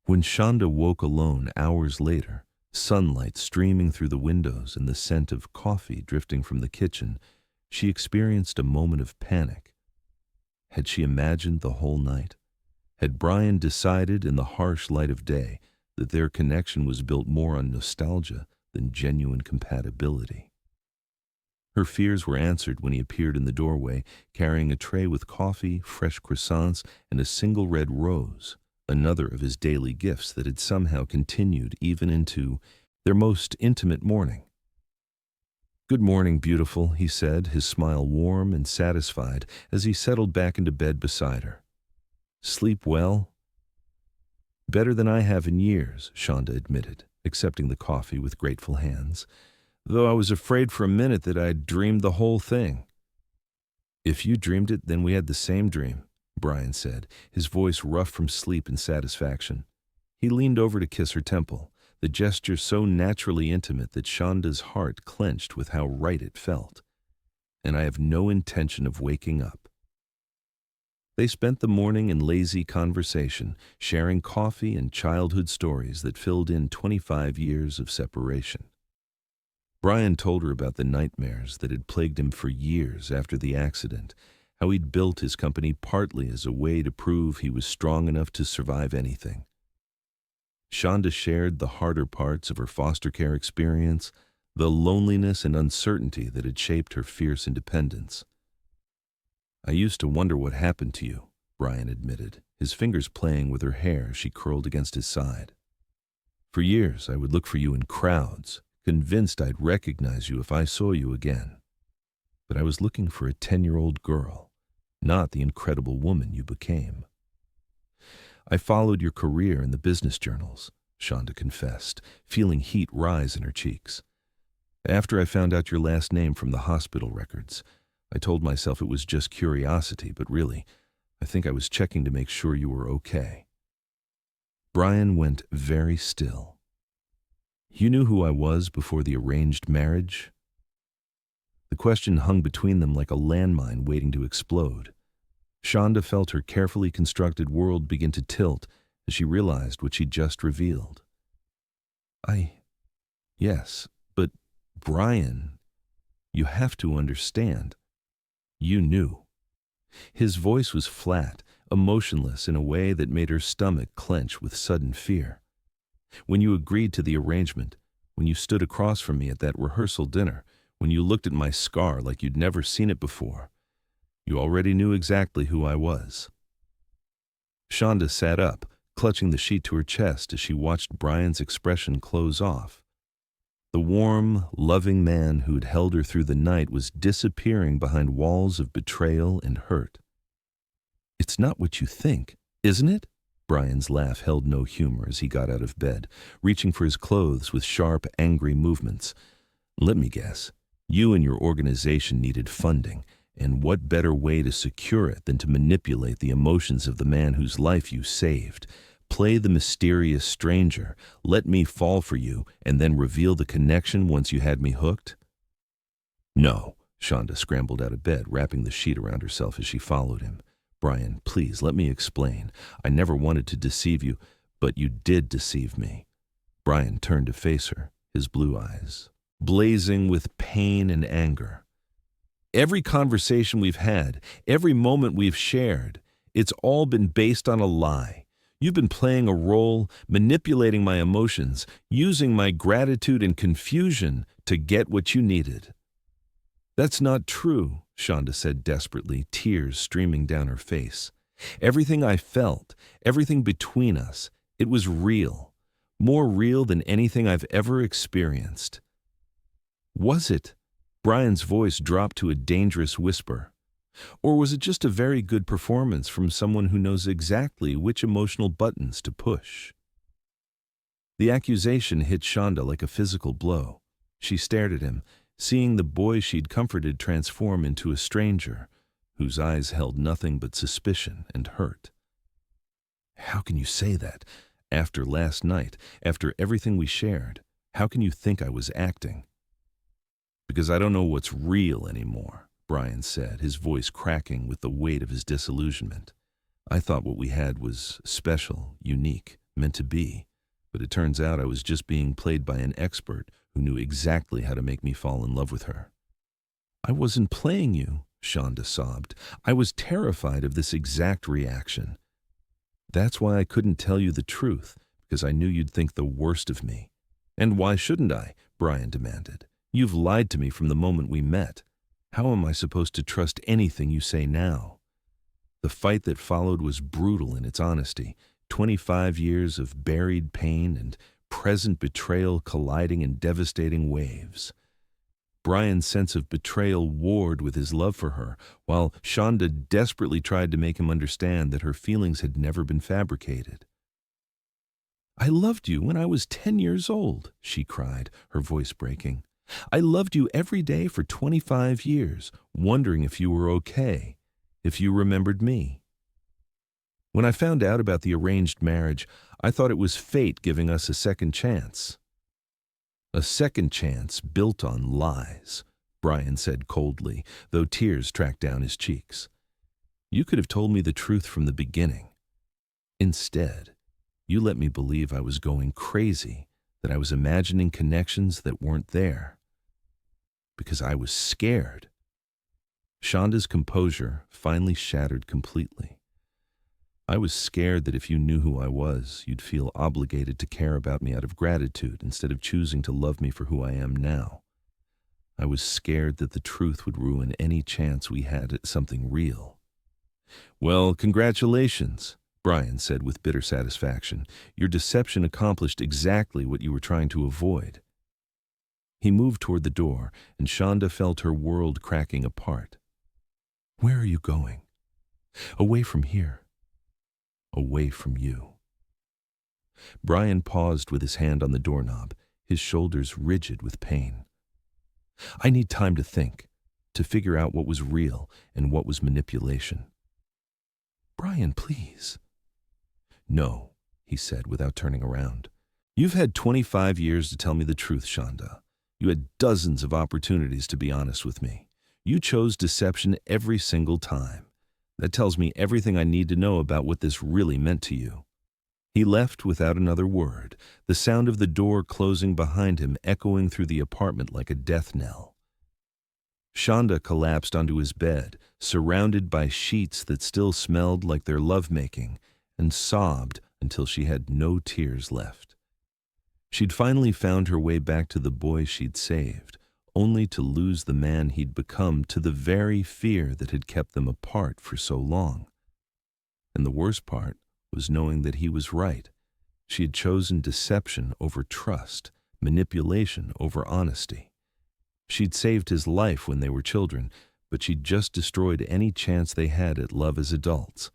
When Shonda woke alone hours later, sunlight streaming through the windows and the scent of coffee drifting from the kitchen, she experienced a moment of panic. Had she imagined the whole night? Had Brian decided in the harsh light of day that their connection was built more on nostalgia than genuine compatibility? Her fears were answered when he appeared in the doorway, carrying a tray with coffee, fresh croissants, and a single red rose, another of his daily gifts that had somehow continued even into their most intimate morning. "Good morning, beautiful," he said, his smile warm and satisfied as he settled back into bed beside her. "Sleep well?" "Better than I have in years," Shonda admitted, accepting the coffee with grateful hands, "though I was afraid for a minute that I'd dreamed the whole thing." "If you dreamed it, then we had the same dream," Brian said, his voice rough from sleep and satisfaction. He leaned over to kiss her temple, the gesture so naturally intimate that Shonda's heart clenched with how right it felt. "And I have no intention of waking up." They spent the morning in lazy conversation, sharing coffee and childhood stories that filled in 25 years of separation. Brian told her about the nightmares that had plagued him for years after the accident, how he'd built his company partly as a way to prove he was strong enough to survive anything. Shonda shared the harder parts of her foster care experience, the loneliness and uncertainty that had shaped her fierce independence. "I used to wonder what happened to you," Brian admitted, his fingers playing with her hair as she curled against his side. "For years, I would look for you in crowds, convinced I'd recognize you if I saw you again. But I was looking for a 10-year-old girl, not the incredible woman you became." "I followed your career in the business journals," Shonda confessed, feeling heat rise in her cheeks. "After I found out your last name from the hospital records, I told myself it was just curiosity, but really, I think I was checking to make sure you were okay." Brian went very still. "You knew who I was before the arranged marriage?" The question hung between them like a landmine waiting to explode. Shonda felt her carefully constructed world begin to tilt as she realized what she'd just revealed. Yes, but Brian, you have to understand. You knew." His voice was flat, emotionless in a way that made her stomach clench with sudden fear. "When you agreed to the arrangement, when you stood across from me at that rehearsal dinner, when you looked at my scar like you'd never seen it before, you already knew exactly who I was." Shonda sat up, clutching the sheet to her chest as she watched Brian's expression close off. The warm, loving man who'd held her through the night was disappearing behind walls of betrayal and hurt. "It's not what you think, isn't it?" Brian's laugh held no humor as he got out of bed, reaching for his clothes with sharp, angry movements. "Let me guess. You and your organization needed funding, And what better way to secure it than to manipulate the emotions of the man whose life you saved? Play the mysterious stranger, let me fall for you, and then reveal the connection once you had me hooked? No, Shonda scrambled out of bed, wrapping the sheet around herself as she followed him. Brian, please, let me explain. I never wanted to deceive you, but you did deceive me. Brian turned to face her, his blue eyes blazing with pain and anger. Every conversation we've had, every moment we've shared, it's all been based on a lie. You've been playing a role, manipulating my emotions, using my gratitude and confusion to get what you needed. That's not true, Shonda said desperately, tears streaming down her face. Everything I felt, everything between us, it was real. More real than anything I've ever experienced. Was it? Brian's voice dropped to a dangerous whisper. Or was it just a very good performance from someone who knows exactly which emotional buttons to push? The accusation hit Shonda like a physical blow. She stared at him, seeing the boy she'd comforted transform into a stranger, whose eyes held nothing but suspicion and hurt. How can you say that? After last night, after everything we shared, how can you think I was acting? Because I don't know what's real anymore, Brian said, his voice cracking with the weight of his disillusionment. I thought what we had was special, unique, meant to be, but it turns out I was just being played by an expert who knew exactly how to make me fall in love with her. I wasn't playing you, Shonda sobbed. I was terrified of this exact reaction. That's why I couldn't tell you the truth, because I knew you'd think the worst of me. And why shouldn't I? Brian demanded. You've lied to me from the moment we met. How am I supposed to trust anything you say now? The fight that followed was brutal in its honesty. 25 years of buried pain and present betrayal colliding in devastating waves. Brian's sense of betrayal warred with his love for her, while Shonda desperately tried to make him understand that her feelings had never been fabricated. I loved you when I was 10 years old, she cried, her voice breaking. I loved you every day for 25 years, wondering if you were okay, if you remembered me. When I found out about the arranged marriage, I thought it was fate giving us a second chance. A second chance built on lies, Brian said coldly, though tears tracked down his cheeks. You could have told me the truth from the beginning. Instead, you let me believe I was going crazy, that I was imagining connections that weren't there. Because I was scared. Shonda's composure finally shattered completely. I was scared that if you knew who I was, you'd feel obligated to care about me out of gratitude instead of choosing to love me for who I am now. I was scared that the truth would ruin any chance we had at something real. Well, congratulations, Brian said with bitter satisfaction. Your deception accomplished exactly what you were trying to avoid. He moved toward the door, and Shonda felt her world cracking apart. Where are you going? Away from here. Away from you. Brian paused with his hand on the doorknob, his shoulders rigid with pain. I need time to think, to figure out what was real and what was manipulation. Brian, please. No, he said without turning around. You've had 25 years to tell me the truth, Shonda. You had dozens of opportunities to be honest with me. You chose deception every single time. That tells me everything I need to know about what this really meant to you. He left without another word, the sound of the door closing behind him echoing through the apartment like a death knell. Shonda collapsed onto his bed, surrounded by sheets that still smelled like their lovemaking, and sobbed until she had no tears left. She'd finally found her way back to the boy she'd saved, only to lose the man he'd become to the very fear that had kept them apart for so long. And the worst part was knowing that he was right. She had chosen deception over trust, manipulation over honesty. She'd saved his life when they were children, but she'd just destroyed any chance they had at love as adults.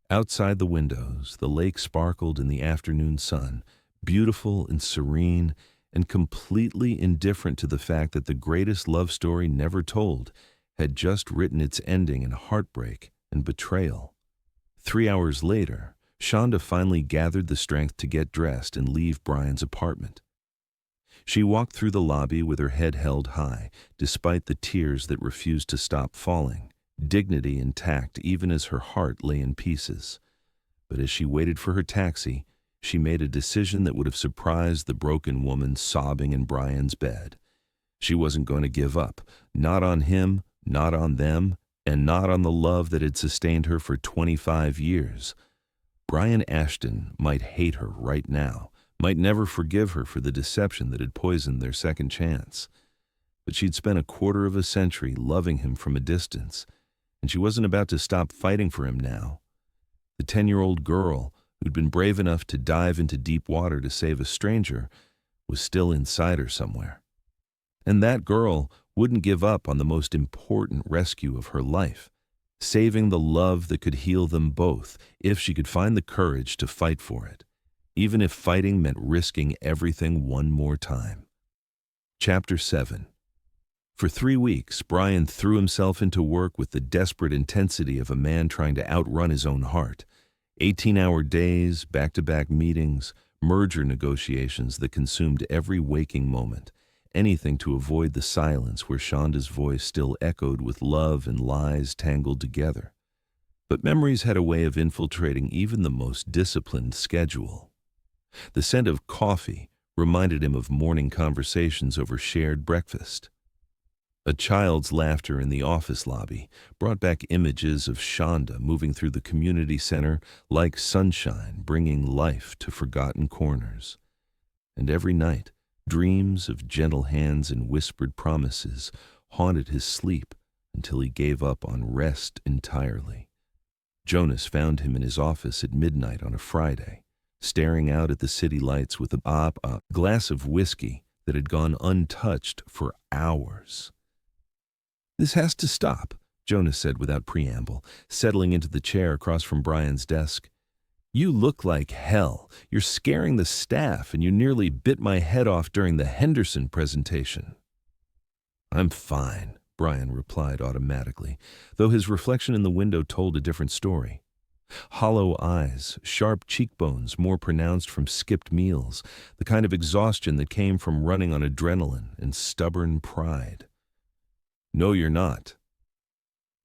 Outside the windows, the lake sparkled in the afternoon sun, beautiful and serene, and completely indifferent to the fact that the greatest love story never told had just written its ending in heartbreak and betrayal. 3 hours later, Shonda finally gathered the strength to get dressed and leave Brian's apartment. She walked through the lobby with her head held high, despite the tears that refused to stop falling, dignity intact even as her heart lay in pieces. But as she waited for her taxi, she made a decision that would have surprised the broken woman sobbing in Brian's bed. She wasn't going to give up, not on him, not on them, and not on the love that had sustained her for 25 years. Brian Ashton might hate her right now, might never forgive her for the deception that had poisoned their second chance. But she'd spent a quarter of a century loving him from a distance, and she wasn't about to stop fighting for him now. The 10-year-old girl, who'd been brave enough to dive into deep water to save a stranger, was still inside her somewhere. And that girl wouldn't give up on the most important rescue of her life, saving the love that could heal them both if she could find the courage to fight for it, even if fighting meant risking everything one more time. Chapter 7. For 3 weeks, Brian threw himself into work with the desperate intensity of a man trying to outrun his own heart. 18-hour days, back-to-back meetings, merger negotiations that consumed every waking moment, anything to avoid the silence where Shonda's voice still echoed with love and lies tangled together. But memories had a way of infiltrating even the most disciplined schedule. The scent of coffee reminded him of morning conversations over shared breakfast. A child's laughter in the office lobby brought back images of Shonda moving through the community center like sunshine, bringing life to forgotten corners. And every night, dreams of gentle hands and whispered promises haunted his sleep until he gave up on rest entirely. Jonas found him in his office at midnight on a Friday, staring out at the city lights with a glass of whiskey that had gone untouched for hours. "This has to stop," Jonas said without preamble, settling into the chair across from Brian's desk. "You look like hell. You're scaring the staff, and you nearly bit my head off during the Henderson presentation." "I'm fine," Brian replied automatically, though his reflection in the window told a different story. Hollow eyes, sharp cheekbones more pronounced from skipped meals, the kind of exhaustion that came from running on adrenaline and stubborn pride. "No, you're not.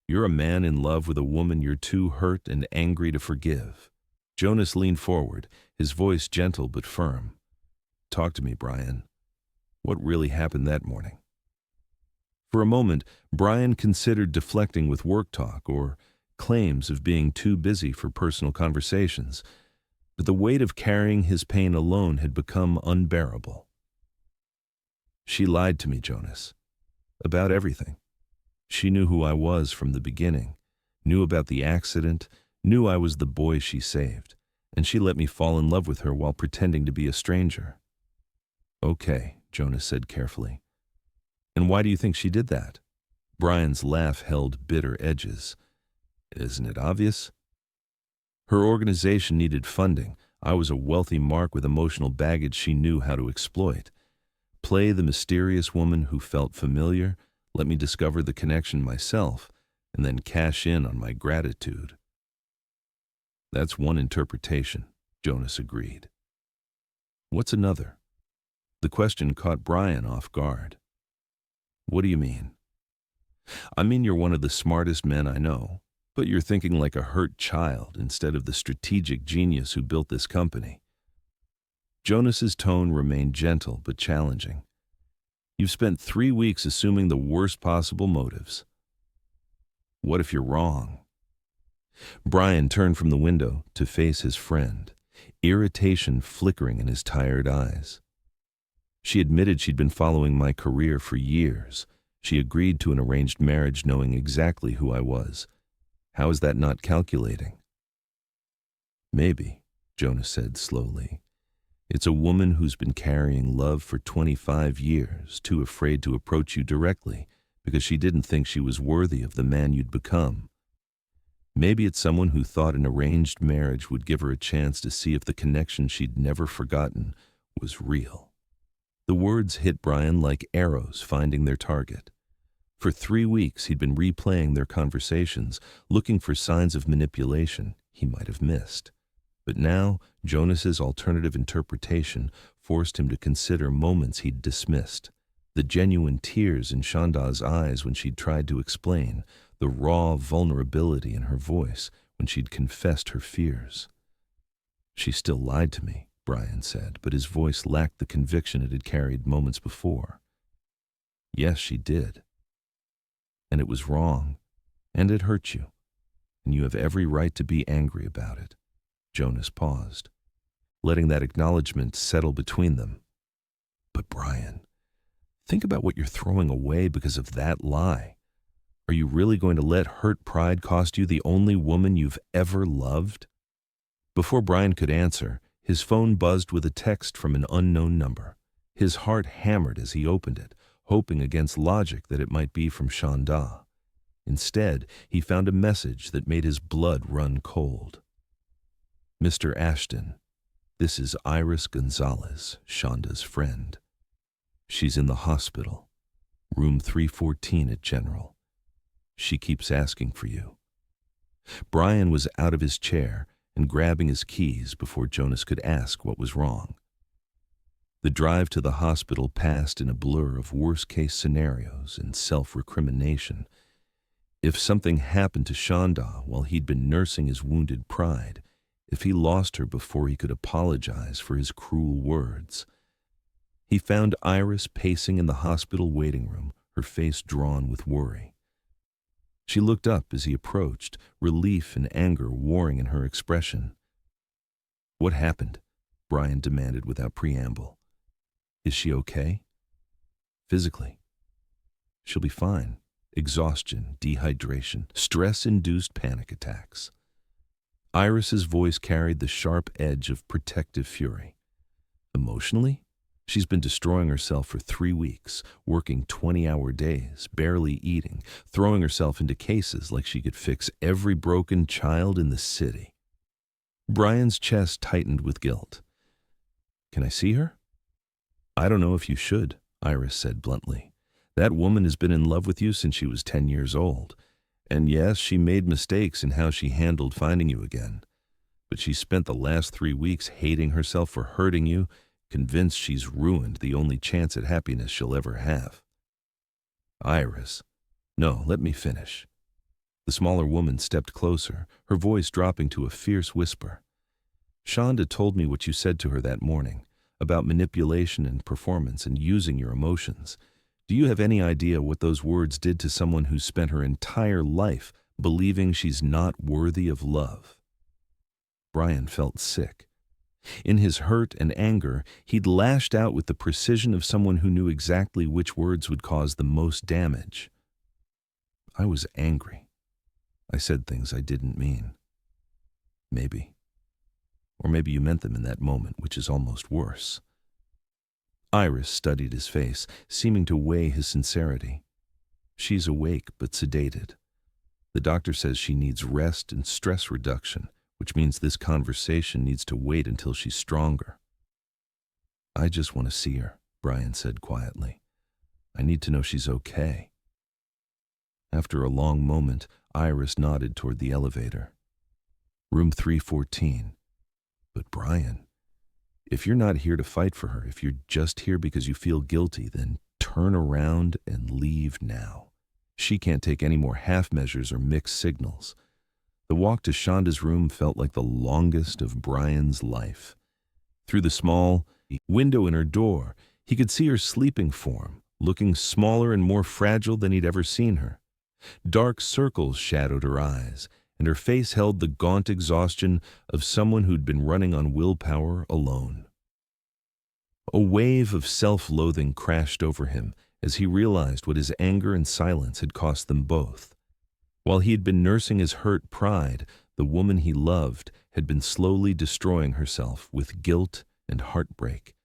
You're a man in love with a woman you're too hurt and angry to forgive." Jonas leaned forward, his voice gentle but firm. "Talk to me, Brian. What really happened that morning?" For a moment, Brian considered deflecting with work talk or claims of being too busy for personal conversations, but the weight of carrying his pain alone had become unbearable. "She lied to me, Jonas. About everything. She knew who I was from the beginning, knew about the accident, knew I was the boy she saved, and she let me fall in love with her while pretending to be a stranger." "Okay," Jonas said carefully. "And why do you think she did that?" Brian's laugh held bitter edges. "Isn't it obvious? Her organization needed funding. I was a wealthy mark with emotional baggage she knew how to exploit. Play the mysterious woman who felt familiar, let me discover the connection myself, and then cash in on my gratitude." "That's one interpretation," Jonas agreed. "What's another?" The question caught Brian off guard. "What do you mean?" "I mean you're one of the smartest men I know, but you're thinking like a hurt child instead of the strategic genius who built this company." Jonas's tone remained gentle but challenging. "You've spent 3 weeks assuming the worst possible motives. What if you're wrong?" Brian turned from the window to face his friend, irritation flickering in his tired eyes. "She admitted she'd been following my career for years. She agreed to an arranged marriage knowing exactly who I was. How is that not calculating?" "Maybe," Jonas said slowly. "It's a woman who's been carrying love for 25 years, too afraid to approach you directly because she didn't think she was worthy of the man you'd become. Maybe it's someone who thought an arranged marriage would give her a chance to see if the connection she'd never forgotten was real." The words hit Brian like arrows finding their target. For 3 weeks, he'd been replaying their conversations, looking for signs of manipulation he might have missed. But now, Jonas's alternative interpretation forced him to consider moments he'd dismissed. The genuine tears in Shanda's eyes when she'd tried to explain, the raw vulnerability in her voice when she'd confessed her fears. "She still lied to me," Brian said, but his voice lacked the conviction it had carried moments before. "Yes, she did. And it was wrong, and it hurt you, and you have every right to be angry about it." Jonas paused, letting that acknowledgement settle between them. "But Brian, think about what you're throwing away because of that lie. Are you really going to let hurt pride cost you the only woman you've ever loved?" Before Brian could answer, his phone buzzed with a text from an unknown number. His heart hammered as he opened it, hoping against logic that it might be from Shanda. Instead, he found a message that made his blood run cold. "Mr. Ashton, this is Iris Gonzalez, Shanda's friend. She's in the hospital, room 314 at General. She keeps asking for you." Brian was out of his chair and grabbing his keys before Jonas could ask what was wrong. The drive to the hospital passed in a blur of worst-case scenarios and self-recrimination. If something happened to Shanda while he'd been nursing his wounded pride, if he lost her before he could apologize for his cruel words. He found Iris pacing in the hospital waiting room, her face drawn with worry. She looked up as he approached, relief and anger warring in her expression. "What happened?" Brian demanded without preamble. "Is she okay?" "Physically. She'll be fine. Exhaustion, dehydration, stress-induced panic attacks." Iris's voice carried the sharp edge of protective fury. "Emotionally? She's been destroying herself for 3 weeks, working 20-hour days, barely eating, throwing herself into cases like she could fix every broken child in the city." Brian's chest tightened with guilt. "Can I see her?" "I don't know if you should," Iris said bluntly. "That woman has been in love with you since she was 10 years old. And yes, she made mistakes in how she handled finding you again. But she spent the last 3 weeks hating herself for hurting you, convinced she's ruined the only chance at happiness she'll ever have." "Iris, no, let me finish." The smaller woman stepped closer, her voice dropping to a fierce whisper. "Shanda told me what you said to her that morning, about manipulation and performance and using your emotions. Do you have any idea what those words did to someone who's spent her entire life believing she's not worthy of love?" Brian felt sick. In his hurt and anger, he'd lashed out with the precision of someone who knew exactly which words would cause the most damage. "I was angry. I said things I didn't mean. Maybe. Or maybe you meant them in that moment, which is almost worse." Iris studied his face, seeming to weigh his sincerity. "She's awake but sedated. The doctor says she needs rest and stress reduction, which means this conversation needs to wait until she's stronger." "I just want to see her," Brian said quietly. "I need to know she's okay." After a long moment, Iris nodded toward the elevator. "Room 314. But Brian, if you're not here to fight for her, if you're just here because you feel guilty, then turn around and leave now. She can't take any more half measures or mixed signals." The walk to Shanda's room felt like the longest of Brian's life. Through the small window in her door, he could see her sleeping form, looking smaller and more fragile than he'd ever seen her. Dark circles shadowed her eyes, and her face held the gaunt exhaustion of someone who'd been running on willpower alone. A wave of self-loathing crashed over him as he realized what his anger and silence had cost them both. While he had been nursing his hurt pride, the woman he loved had been slowly destroying herself with guilt and heartbreak.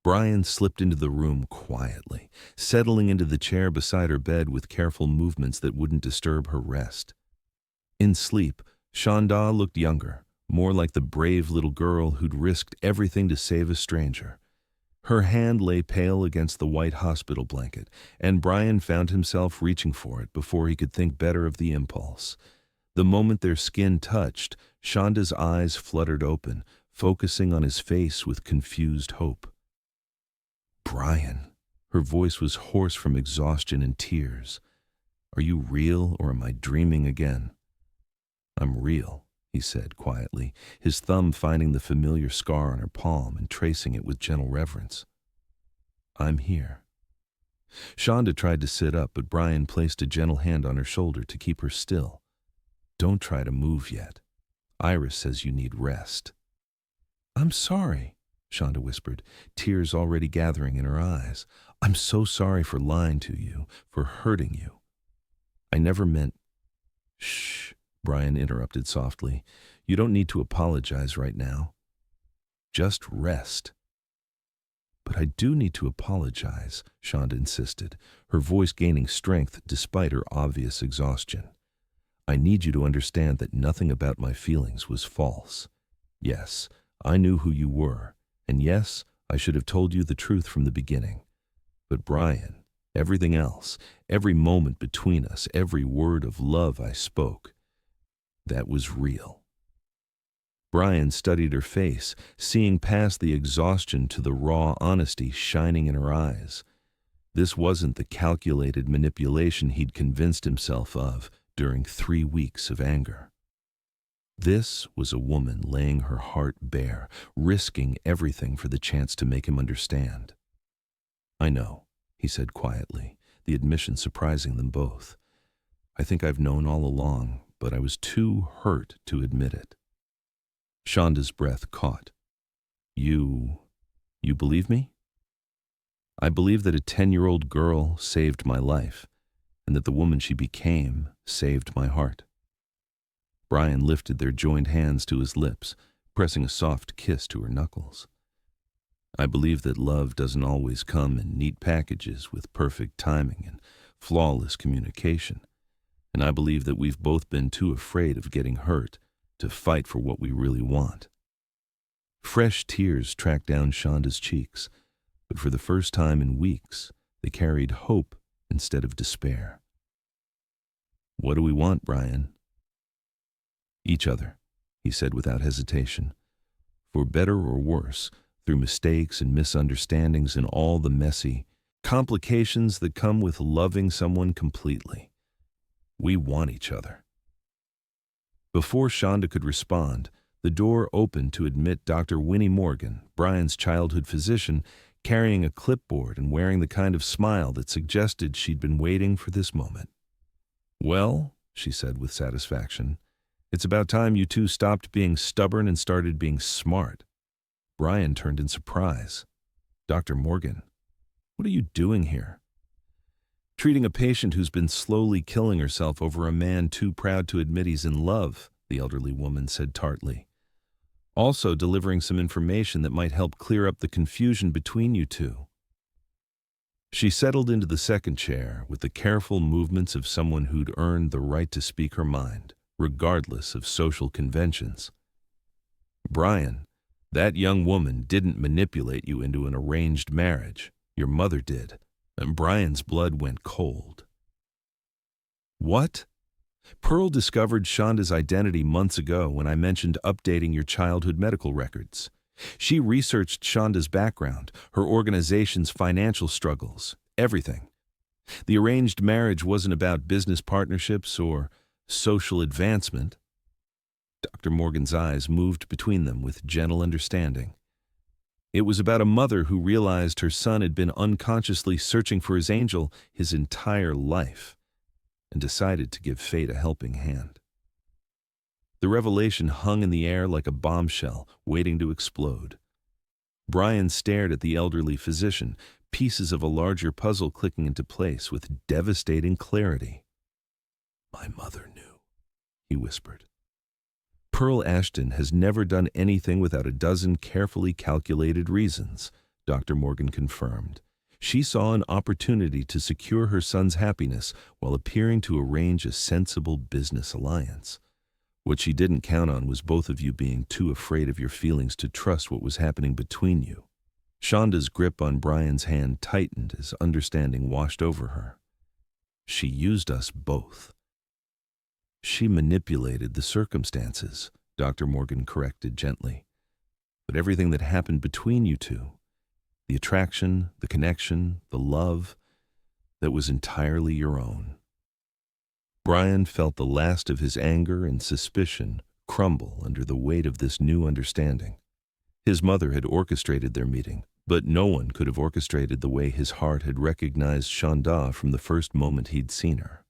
Brian slipped into the room quietly, settling into the chair beside her bed with careful movements that wouldn't disturb her rest. In sleep, Shanda looked younger, more like the brave little girl who'd risked everything to save a stranger. Her hand lay pale against the white hospital blanket, and Brian found himself reaching for it before he could think better of the impulse. The moment their skin touched, Shonda's eyes fluttered open, focusing on his face with confused hope. "Brian," her voice was hoarse from exhaustion and tears. "Are you real or am I dreaming again?" "I'm real," he said quietly, his thumb finding the familiar scar on her palm and tracing it with gentle reverence. "I'm here." Shonda tried to sit up, but Brian placed a gentle hand on her shoulder to keep her still. "Don't try to move yet. Iris says you need rest." "I'm sorry," Shonda whispered, tears already gathering in her eyes. "I'm so sorry for lying to you, for hurting you. I never meant—" "Shh," Brian interrupted softly. "You don't need to apologize right now. Just rest." "But I do need to apologize," Shonda insisted, her voice gaining strength despite her obvious exhaustion. "I need you to understand that nothing about my feelings was false. Yes, I knew who you were, and yes, I should have told you the truth from the beginning. But Brian, everything else, every moment between us, every word of love I spoke, that was real." Brian studied her face, seeing past the exhaustion to the raw honesty shining in her eyes. This wasn't the calculated manipulation he'd convinced himself of during 3 weeks of anger. This was a woman laying her heart bare, risking everything for the chance to make him understand. "I know," he said quietly, the admission surprising them both. "I think I've known all along, but I was too hurt to admit it." Shonda's breath caught. You believe me?" "I believe that a 10-year-old girl saved my life, and that the woman she became saved my heart." Brian lifted their joined hands to his lips, pressing a soft kiss to her knuckles. "I believe that love doesn't always come in neat packages with perfect timing and flawless communication, and I believe that we've both been too afraid of getting hurt to fight for what we really want." Fresh tears tracked down Shonda's cheeks, but for the first time in weeks, they carried hope instead of despair. "What do we want, Brian?" "Each other," he said without hesitation. "For better or worse, through mistakes and misunderstandings and all the messy complications that come with loving someone completely. We want each other." Before Shonda could respond, the door opened to admit Dr. Winnie Morgan, Brian's childhood physician, carrying a clipboard and wearing the kind of smile that suggested she'd been waiting for this moment. "Well," she said with satisfaction, "it's about time you two stopped being stubborn and started being smart." Brian turned in surprise. "Dr. Morgan, what are you doing here?" "Treating a patient who's been slowly killing herself over a man too proud to admit he's in love," the elderly woman said tartly. "Also delivering some information that might help clear up the confusion between you two." She settled into the second chair with the careful movements of someone who'd earned the right to speak her mind, regardless of social conventions. "Brian, that young woman didn't manipulate you into an arranged marriage. Your mother did." And Brian's blood went cold. "What?" "Pearl discovered Shonda's identity months ago when I mentioned updating your childhood medical records. She researched Shonda's background, her organization's financial struggles, everything. The arranged marriage wasn't about business partnerships or social advancement." Dr. Morgan's eyes moved between them with gentle understanding. "It was about a mother who realized her son had been unconsciously searching for his angel his entire life and decided to give fate a helping hand." The revelation hung in the air like a bombshell waiting to explode. Brian stared at the elderly physician, pieces of a larger puzzle clicking into place with devastating clarity. "My mother knew," he whispered. "Pearl Ashton has never done anything without a dozen carefully calculated reasons," Dr. Morgan confirmed. "She saw an opportunity to secure her son's happiness while appearing to arrange a sensible business alliance. What she didn't count on was both of you being too afraid of your feelings to trust what was happening between you. Shonda's grip on Brian's hand tightened as understanding washed over her. She used us both. She manipulated the circumstances, Dr. Morgan corrected gently. But everything that happened between you two, the attraction, the connection, the love, that was entirely your own. Brian felt the last of his anger and suspicion crumble under the weight of this new understanding. His mother had orchestrated their meeting, but no one could have orchestrated the way his heart had recognized Shonda from the first moment he'd seen her.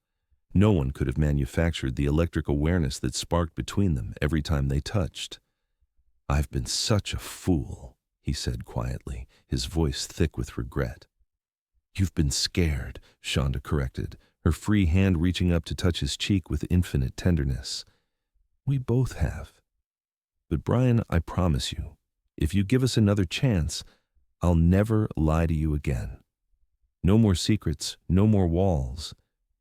No one could have manufactured the electric awareness that sparked between them every time they touched. "I've been such a fool," he said quietly, his voice thick with regret. "You've been scared," Shonda corrected, her free hand reaching up to touch his cheek with infinite tenderness. "We both have. But Brian, I promise you, if you give us another chance, I'll never lie to you again. No more secrets, no more walls,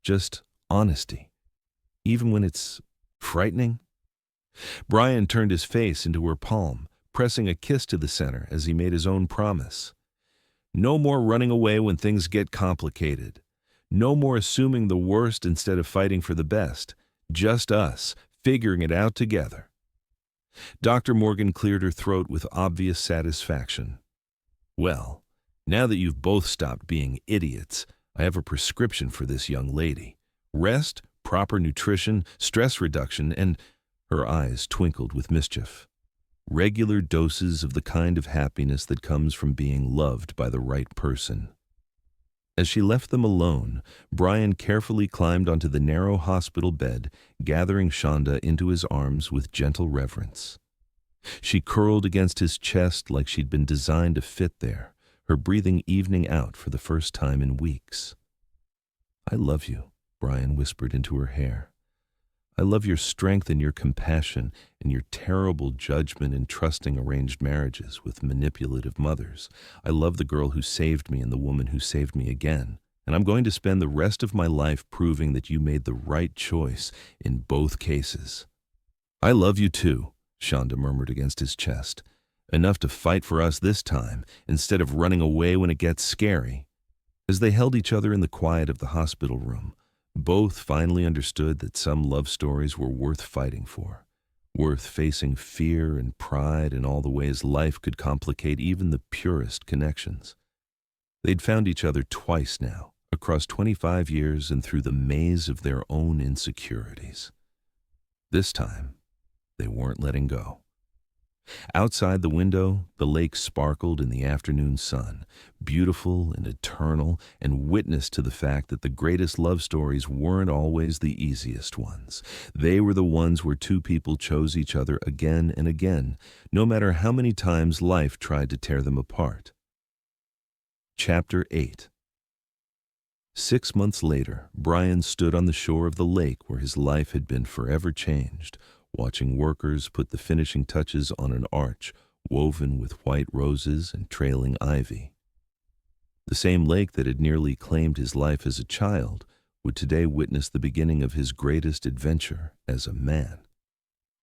just honesty, even when it's frightening." Brian turned his face into her palm, pressing a kiss to the center as he made his own promise. "No more running away when things get complicated. No more assuming the worst instead of fighting for the best. Just us, figuring it out together." Dr. Morgan cleared her throat with obvious satisfaction. "Well, now that you've both stopped being idiots, I have a prescription for this young lady. Rest, proper nutrition, stress reduction, and—" her eyes twinkled with mischief. "Regular doses of the kind of happiness that comes from being loved by the right person." As she left them alone, Brian carefully climbed onto the narrow hospital bed, gathering Shonda into his arms with gentle reverence. She curled against his chest like she'd been designed to fit there, her breathing evening out for the first time in weeks. "I love you," Brian whispered into her hair. "I love your strength and your compassion and your terrible judgment in trusting arranged marriages with manipulative mothers. I love the girl who saved me and the woman who saved me again. And I'm going to spend the rest of my life proving that you made the right choice in both cases." "I love you too," Shonda murmured against his chest. "Enough to fight for us this time, instead of running away when it gets scary." As they held each other in the quiet of the hospital room, both finally understood that some love stories were worth fighting for, worth facing fear and pride and all the ways life could complicate even the purest connections. They'd found each other twice now, across 25 years and through the maze of their own insecurities. This time, they weren't letting go. Outside the window, the lake sparkled in the afternoon sun, beautiful and eternal, and witness to the fact that the greatest love stories weren't always the easiest ones. They were the ones where two people chose each other again and again, no matter how many times life tried to tear them apart. Chapter 8. 6 months later, Brian stood on the shore of the lake where his life had been forever changed, watching workers put the finishing touches on an arch woven with white roses and trailing ivy. The same lake that had nearly claimed his life as a child would today witness the beginning of his greatest adventure as a man.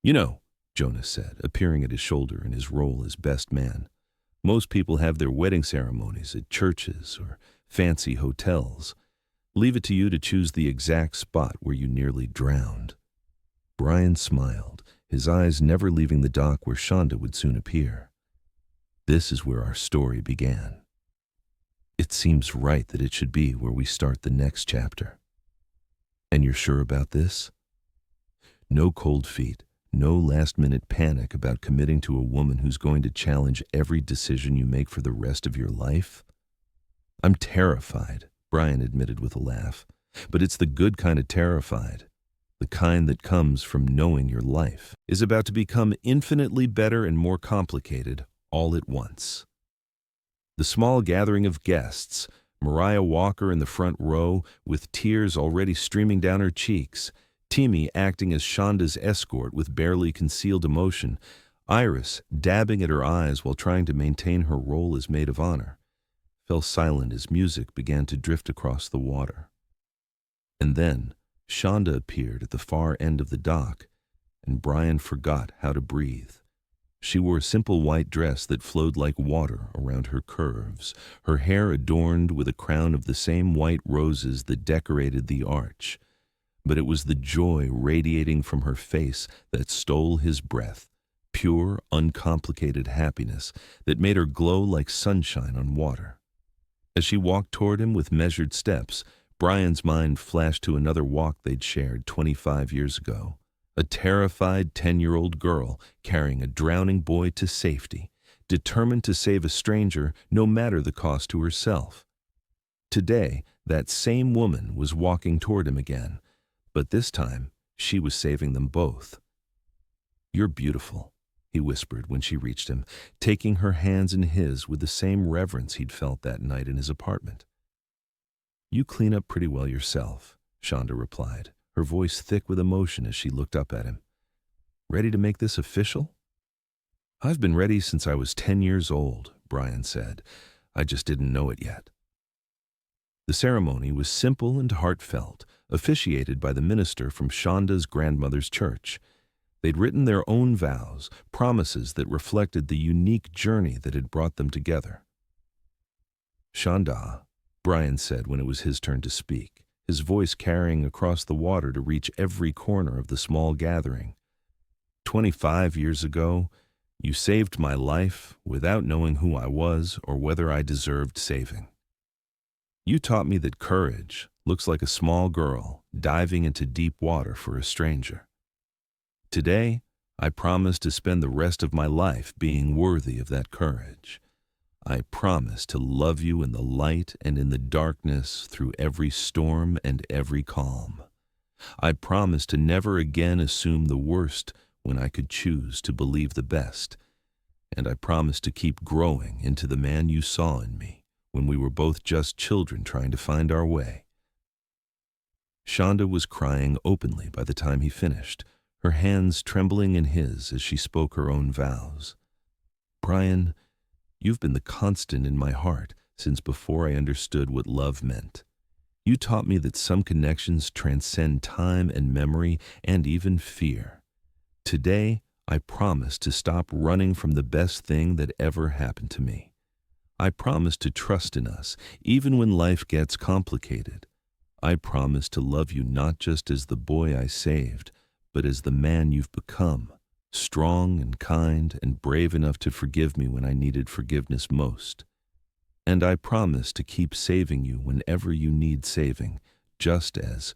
"You know," Jonas said, appearing at his shoulder in his role as best man, "most people have their wedding ceremonies at churches or fancy hotels. Leave it to you to choose the exact spot where you nearly drowned." Brian smiled, his eyes never leaving the dock where Shonda would soon appear. "This is where our story began. It seems right that it should be where we start the next chapter." "And you're sure about this?" No cold feet, no last-minute panic about committing to a woman who's going to challenge every decision you make for the rest of your life? "I'm terrified," Brian admitted with a laugh, "but it's the good kind of terrified. The kind that comes from knowing your life is about to become infinitely better and more complicated all at once." The small gathering of guests, Mariah Walker in the front row with tears already streaming down her cheeks, Timmy acting as Shonda's escort with barely concealed emotion, Iris dabbing at her eyes while trying to maintain her role as maid of honor, fell silent as music began to drift across the water. And then Shonda appeared at the far end of the dock, and Brian forgot how to breathe. She wore a simple white dress that flowed like water around her curves, her hair adorned with a crown of the same white roses that decorated the arch. But it was the joy radiating from her face that stole his breath, pure, uncomplicated happiness that made her glow like sunshine on water. As she walked toward him with measured steps, Brian's mind flashed to another walk they'd shared 25 years ago. A terrified 10-year-old girl carrying a drowning boy to safety, determined to save a stranger no matter the cost to herself. Today, that same woman was walking toward him again, but this time she was saving them both. "You're beautiful," he whispered when she reached him, taking her hands in his with the same reverence he'd felt that night in his apartment. "You clean up pretty well yourself," Shonda replied, her voice thick with emotion as she looked up at him. "Ready to make this official?" "I've been ready since I was 10 years old," Brian said. "I just didn't know it yet." The ceremony was simple and heartfelt, officiated by the minister from Shonda's grandmother's church. They'd written their own vows, promises that reflected the unique journey that had brought them together. "Shonda," Brian said when it was his turn to speak, his voice carrying across the water to reach every corner of the small gathering. 25 years ago, you saved my life without knowing who I was or whether I deserved saving. You taught me that courage looks like a small girl diving into deep water for a stranger. Today, I promise to spend the rest of my life being worthy of that courage. I promise to love you in the light and in the darkness, through every storm and every calm. I promise to never again assume the worst when I could choose to believe the best. And I promise to keep growing into the man you saw in me when we were both just children trying to find our way." Shonda was crying openly by the time he finished, her hands trembling in his as she spoke her own vows. "Brian, you've been the constant in my heart since before I understood what love meant. You taught me that some connections transcend time and memory and even fear. Today, I promise to stop running from the best thing that ever happened to me. I promise to trust in us, even when life gets complicated. I promise to love you not just as the boy I saved, but as the man you've become, strong and kind and brave enough to forgive me when I needed forgiveness most. And I promise to keep saving you whenever you need saving, just as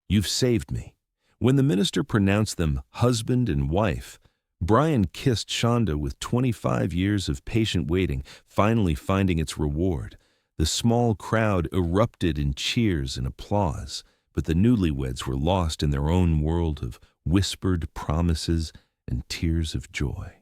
you've saved me." When the minister pronounced them husband and wife, Brian kissed Shonda with 25 years of patient waiting, finally finding its reward. The small crowd erupted in cheers and applause, but the newlyweds were lost in their own world of whispered promises and tears of joy.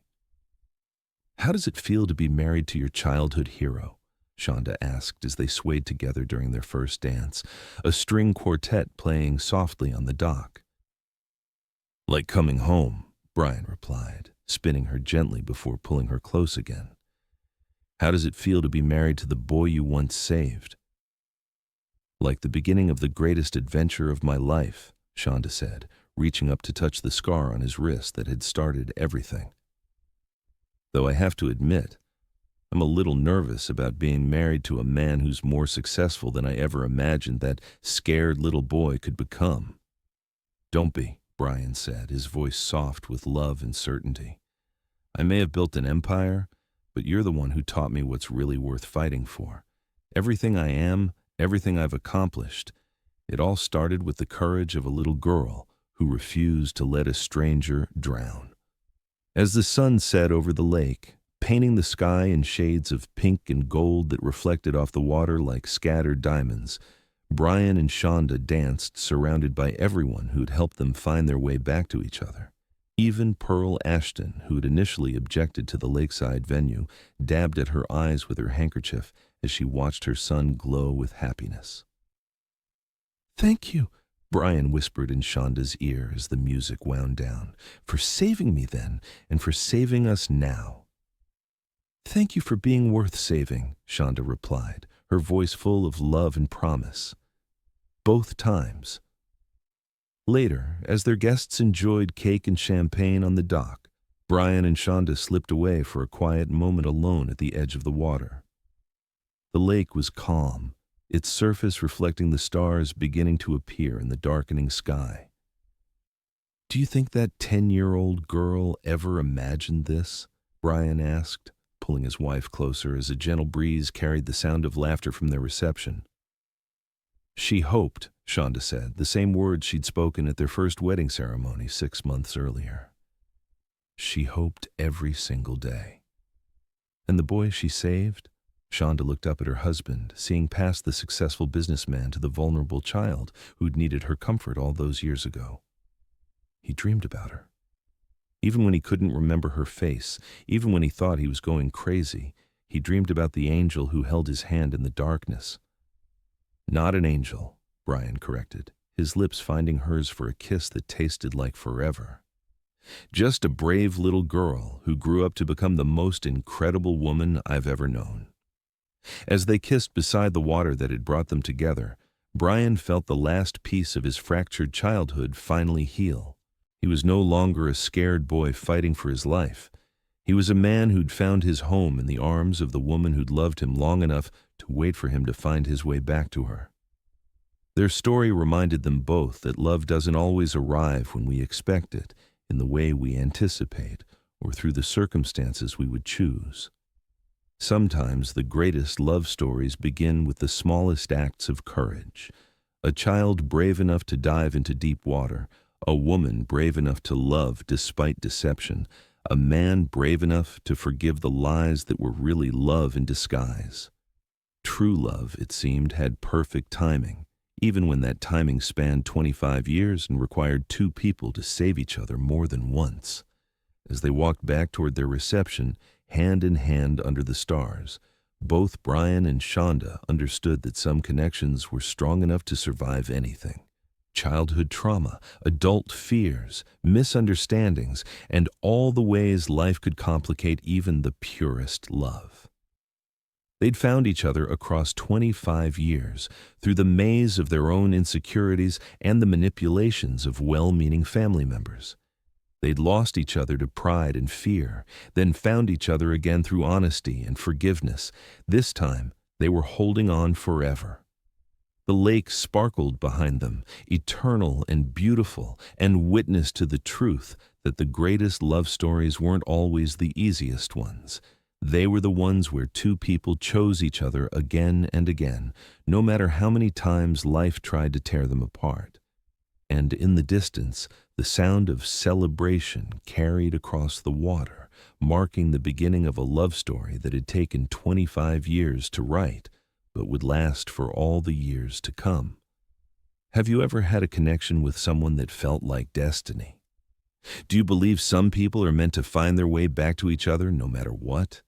"How does it feel to be married to your childhood hero?" Shonda asked as they swayed together during their first dance, a string quartet playing softly on the dock. "Like coming home," Brian replied, spinning her gently before pulling her close again. "How does it feel to be married to the boy you once saved?" "Like the beginning of the greatest adventure of my life," Shonda said, reaching up to touch the scar on his wrist that had started everything. "Though I have to admit, I'm a little nervous about being married to a man who's more successful than I ever imagined that scared little boy could become." "Don't be," Brian said, his voice soft with love and certainty. "I may have built an empire, but you're the one who taught me what's really worth fighting for. Everything I am, everything I've accomplished, it all started with the courage of a little girl who refused to let a stranger drown." As the sun set over the lake, painting the sky in shades of pink and gold that reflected off the water like scattered diamonds, Brian and Shonda danced surrounded by everyone who'd helped them find their way back to each other. Even Pearl Ashton, who'd initially objected to the lakeside venue, dabbed at her eyes with her handkerchief as she watched her son glow with happiness. "Thank you," Brian whispered in Shonda's ear as the music wound down, "for saving me then and for saving us now." "Thank you for being worth saving," Shonda replied, her voice full of love and promise. Both times. Later, as their guests enjoyed cake and champagne on the dock, Brian and Shonda slipped away for a quiet moment alone at the edge of the water. The lake was calm, its surface reflecting the stars beginning to appear in the darkening sky. "Do you think that 10-year-old girl ever imagined this?" Brian asked, pulling his wife closer as a gentle breeze carried the sound of laughter from their reception. "She hoped," Shonda said, the same words she'd spoken at their first wedding ceremony 6 months earlier. She hoped every single day. "And the boy she saved?" Shonda looked up at her husband, seeing past the successful businessman to the vulnerable child who'd needed her comfort all those years ago. He dreamed about her. Even when he couldn't remember her face, even when he thought he was going crazy, he dreamed about the angel who held his hand in the darkness. "Not an angel," Brian corrected, his lips finding hers for a kiss that tasted like forever. "Just a brave little girl who grew up to become the most incredible woman I've ever known." As they kissed beside the water that had brought them together, Brian felt the last piece of his fractured childhood finally heal. He was no longer a scared boy fighting for his life. He was a man who'd found his home in the arms of the woman who'd loved him long enough to wait for him to find his way back to her. Their story reminded them both that love doesn't always arrive when we expect it, in the way we anticipate, or through the circumstances we would choose. Sometimes the greatest love stories begin with the smallest acts of courage. A child brave enough to dive into deep water, a woman brave enough to love despite deception, a man brave enough to forgive the lies that were really love in disguise. True love, it seemed, had perfect timing, even when that timing spanned 25 years and required two people to save each other more than once. As they walked back toward their reception, hand in hand under the stars, both Brian and Shonda understood that some connections were strong enough to survive anything. Childhood trauma, adult fears, misunderstandings, and all the ways life could complicate even the purest love. They'd found each other across 25 years, through the maze of their own insecurities and the manipulations of well-meaning family members. They'd lost each other to pride and fear, then found each other again through honesty and forgiveness. This time, they were holding on forever. The lake sparkled behind them, eternal and beautiful, and witness to the truth that the greatest love stories weren't always the easiest ones. They were the ones where two people chose each other again and again, no matter how many times life tried to tear them apart. And in the distance, the sound of celebration carried across the water, marking the beginning of a love story that had taken 25 years to write, but would last for all the years to come. Have you ever had a connection with someone that felt like destiny? Do you believe some people are meant to find their way back to each other no matter what?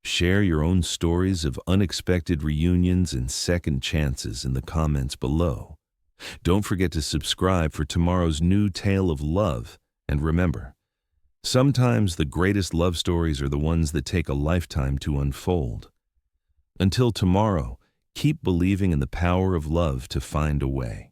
Share your own stories of unexpected reunions and second chances in the comments below. Don't forget to subscribe for tomorrow's new tale of love, and remember, sometimes the greatest love stories are the ones that take a lifetime to unfold. Until tomorrow, keep believing in the power of love to find a way.